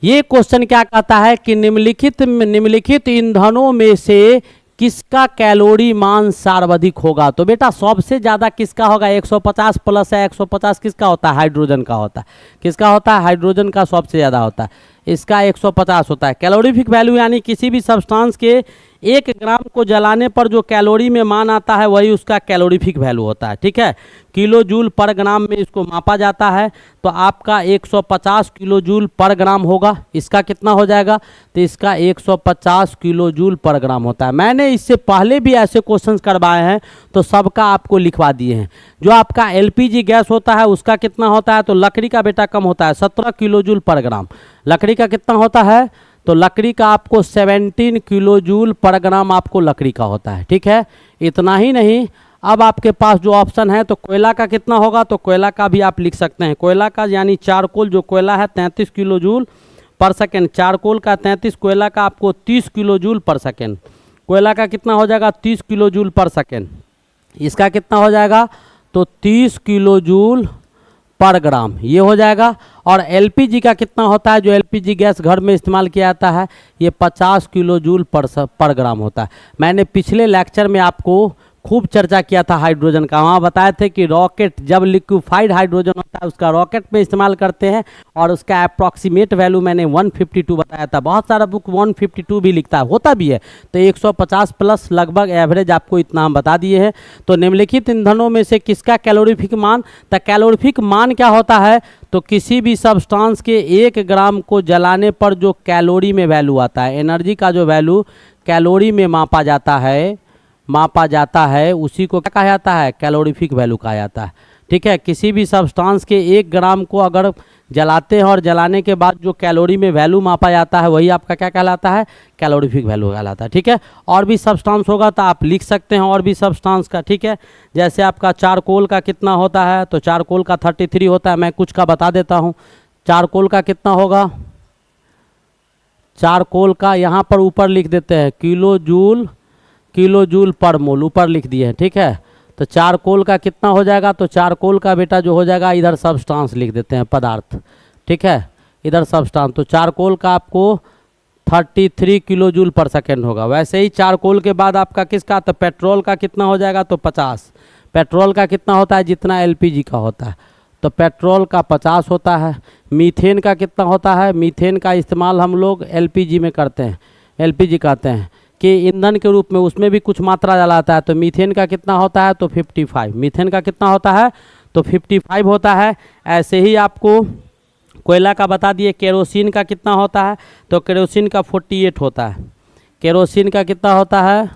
ये क्वेश्चन क्या कहता है कि निम्नलिखित ईंधनों में से किसका कैलोरी मान सर्वाधिक होगा। तो बेटा सबसे ज़्यादा किसका होगा, 150 प्लस है, 150 किसका होता है, हाइड्रोजन का होता है। किसका होता है, हाइड्रोजन का सबसे ज़्यादा होता है, इसका 150 होता है। कैलोरीफिक वैल्यू यानी किसी भी सब्सटेंस के 1 ग्राम को जलाने पर जो कैलोरी में मान आता है वही उसका कैलोरीफिक वैल्यू होता है, ठीक है। किलो जूल पर ग्राम में इसको मापा जाता है, तो आपका 150 किलो जूल पर ग्राम होगा। इसका कितना हो जाएगा, तो इसका 150 किलो जूल पर ग्राम होता है। मैंने इससे पहले भी ऐसे क्वेश्चंस करवाए हैं तो सबका आपको लिखवा दिए हैं। जो आपका LPG गैस होता है उसका कितना होता है, तो लकड़ी का बेटा कम होता है, 17 किलो जूल पर ग्राम। लकड़ी का कितना होता है, तो लकड़ी का आपको 17 किलो जूल पर ग्राम आपको लकड़ी का होता है, ठीक है। इतना ही नहीं, अब आपके पास जो ऑप्शन है तो कोयला का कितना होगा, तो कोयला का भी आप लिख सकते हैं। कोयला का यानी चारकोल जो कोयला है 33 किलो जूल पर सेकेंड, चारकोल का 33, कोयला का आपको 30 किलो जूल पर सेकेंड। कोयला का कितना हो जाएगा, 30 किलो जूल पर सेकेंड। इसका कितना हो जाएगा, तो 30 किलो जूल पर ग्राम ये हो जाएगा। और LPG का कितना होता है, जो LPG गैस घर में इस्तेमाल किया जाता है ये 50 किलो जूल पर ग्राम होता है। मैंने पिछले लेक्चर में आपको खूब चर्चा किया था हाइड्रोजन का। वहाँ बताए थे कि रॉकेट जब लिक्विफाइड हाइड्रोजन होता है उसका रॉकेट में इस्तेमाल करते हैं, और उसका अप्रॉक्सीमेट वैल्यू मैंने 152 बताया था। बहुत सारा बुक 152 भी लिखता है, होता भी है, तो 150 प्लस लगभग एवरेज आपको इतना हम बता दिए हैं। तो निम्नलिखित ईंधनों में से किसका कैलोरीफिक मान, तो कैलोरीफिक मान क्या होता है, तो किसी भी सब्सटेंस के 1 ग्राम को जलाने पर जो कैलोरी में वैल्यू आता है, एनर्जी का जो वैल्यू कैलोरी में मापा जाता है उसी को क्या कहा जाता है, कैलोरीफिक वैल्यू कहा जाता है। ठीक है, किसी भी सब्सटेंस के 1 ग्राम को अगर जलाते हैं और जलाने के बाद जो कैलोरी में वैल्यू मापा जाता है वही आपका क्या कहलाता है, कैलोरीफिक वैल्यू कहलाता है। ठीक है, और भी सब्सटेंस होगा तो आप लिख सकते हैं और भी सब्सटेंस का। ठीक है, जैसे आपका चारकोल का कितना होता है, तो चारकोल का 33 होता है। मैं कुछ का बता देता हूँ, चारकोल का कितना होगा, चारकोल का यहाँ पर ऊपर लिख देते हैं किलो जूल पर मोल, ऊपर लिख दिए हैं। ठीक है, तो चारकोल का कितना हो जाएगा, तो चारकोल का बेटा जो हो जाएगा, इधर सब्सटेंस लिख देते हैं, पदार्थ। ठीक है, इधर सब्सटेंस, तो चारकोल का आपको 33 किलो जूल पर सेकेंड होगा। वैसे ही चारकोल के बाद आपका किसका, तो पेट्रोल का कितना हो जाएगा, तो 50। पेट्रोल का कितना होता है, जितना एलपीजी का होता है, तो पेट्रोल का 50 होता है। मीथेन का कितना होता है, मीथेन का इस्तेमाल हम लोग एलपीजी में करते हैं, एलपीजी कहते हैं कि ईंधन के रूप में, उसमें भी कुछ मात्रा जलाता है। तो मीथेन का कितना होता है, तो 55। मीथेन का कितना होता है, तो 55 होता है। ऐसे ही आपको कोयला का बता दिए। केरोसिन का कितना होता है, तो केरोसिन का 48 होता है। केरोसिन का कितना होता है,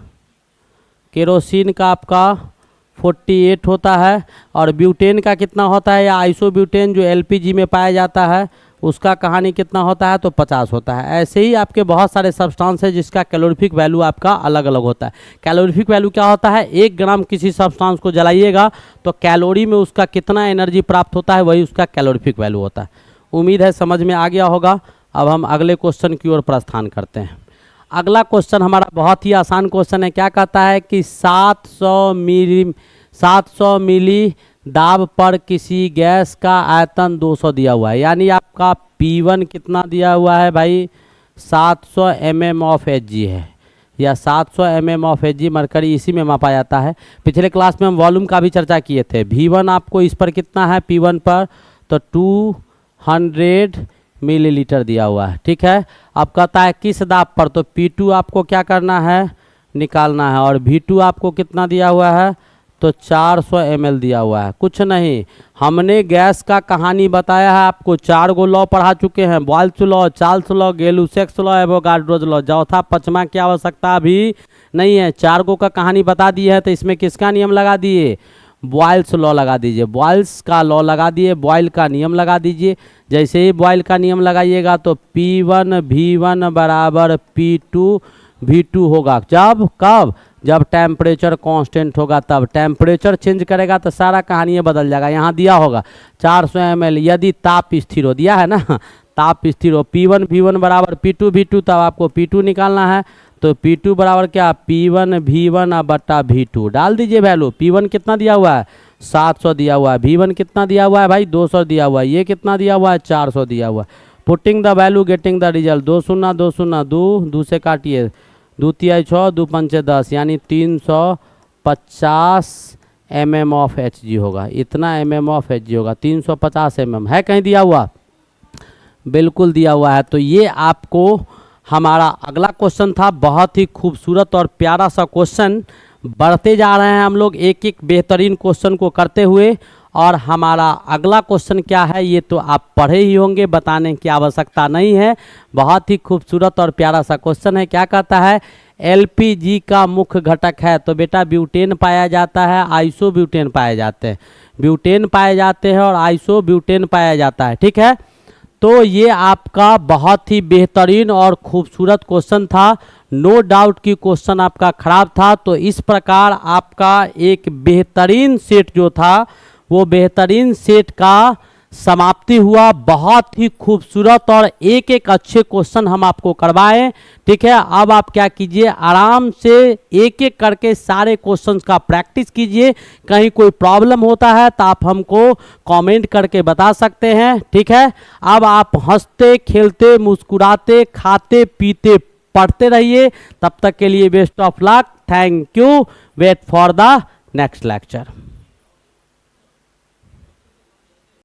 केरोसिन का आपका 48 होता है। और ब्यूटेन का कितना होता है, या आइसोब्यूटेन जो एलपीजी में पाया जाता है उसका कहानी कितना होता है, तो 50 होता है। ऐसे ही आपके बहुत सारे सब्सटेंस है जिसका कैलोरीफिक वैल्यू आपका अलग अलग होता है। कैलोरीफिक वैल्यू क्या होता है, 1 ग्राम किसी सब्सटेंस को जलाइएगा तो कैलोरी में उसका कितना एनर्जी प्राप्त होता है, वही उसका कैलोरीफिक वैल्यू होता है। उम्मीद है समझ में आ गया होगा। अब हम अगले क्वेश्चन की ओर प्रस्थान करते हैं। अगला क्वेश्चन हमारा बहुत ही आसान क्वेश्चन है। क्या कहता है कि 700 मिली दाब पर किसी गैस का आयतन 200 दिया हुआ है, यानी आपका P1 कितना दिया हुआ है भाई, 700 mm ऑफ Hg है, या 700 mm ऑफ Hg मरकरी इसी में मापा जाता है। पिछले क्लास में हम वॉल्यूम का भी चर्चा किए थे। V1 आपको इस पर कितना है, P1 पर तो 200 मिलीलीटर दिया हुआ है। ठीक है, अब कहता है किस दाब पर, तो P2 आपको क्या करना है, निकालना है। और V2 आपको कितना दिया हुआ है, तो 400 ml दिया हुआ है। कुछ नहीं, हमने गैस का कहानी बताया है आपको, 4 गो लॉ पढ़ा चुके हैं, Boyle's law, Charles law, Gay-Lussac's law, Avogadro's law. चौथा पचमा की आवश्यकता अभी नहीं है, 4 गो का कहानी बता दी है। तो इसमें किसका नियम लगा दिए, बॉयल्स लॉ लगा दीजिए, बॉयल्स का लॉ लगा दिए, बॉयल का नियम लगा दीजिए। जैसे ही बॉयल का नियम लगाइएगा तो P1 V1 बराबर P2 V2 होगा। जब कब, जब टेम्परेचर कांस्टेंट होगा तब। टेम्परेचर चेंज करेगा तो सारा कहानी बदल जाएगा। यहाँ दिया होगा 400 ml, यदि ताप स्थिर हो, दिया है ना, ताप स्थिर हो, P1 V1 बराबर P2 V2, तब आपको P2 निकालना है। तो P2 बराबर क्या, P1 V1 बटा V2 डाल दीजिए वैल्यू। P1 कितना दिया हुआ है, 700 दिया हुआ है। V1 कितना दिया हुआ है भाई, 200 दिया हुआ है। ये कितना दिया हुआ है, 400 दिया हुआ है। Putting the value getting the result. 2 शून्य 2 शून्य 2 से काटिए, 2 तिहाई 6 2 पंचे 10, यानी 350 mm ऑफ Hg होगा। इतना mm ऑफ Hg होगा, 350 mm है कहीं दिया हुआ, बिल्कुल दिया हुआ है। तो ये आपको हमारा अगला क्वेश्चन था, बहुत ही खूबसूरत और प्यारा सा क्वेश्चन। बढ़ते जा रहे हैं हम लोग एक एक बेहतरीन क्वेश्चन को करते हुए। और हमारा अगला क्वेश्चन क्या है ये तो आप पढ़े ही होंगे, बताने की आवश्यकता नहीं है। बहुत ही खूबसूरत और प्यारा सा क्वेश्चन है। क्या कहता है, एलपीजी का मुख्य घटक है, तो बेटा ब्यूटेन पाया जाता है, आइसोब्यूटेन पाए जाते हैं। ब्यूटेन पाए जाते हैं और आइसोब्यूटेन पाया जाता है। ठीक है, तो ये आपका बहुत ही बेहतरीन और खूबसूरत क्वेश्चन था। नो डाउट कि क्वेश्चन आपका खराब था। तो इस प्रकार आपका एक बेहतरीन सेट जो था वो बेहतरीन सेट का समाप्ति हुआ। बहुत ही खूबसूरत और एक एक अच्छे क्वेश्चन हम आपको करवाएं। ठीक है, अब आप क्या कीजिए, आराम से एक एक करके सारे क्वेश्चंस का प्रैक्टिस कीजिए। कहीं कोई प्रॉब्लम होता है तो आप हमको कमेंट करके बता सकते हैं। ठीक है, अब आप हंसते खेलते मुस्कुराते खाते पीते पढ़ते रहिए। तब तक के लिए best of luck, thank you, wait for the next lecture.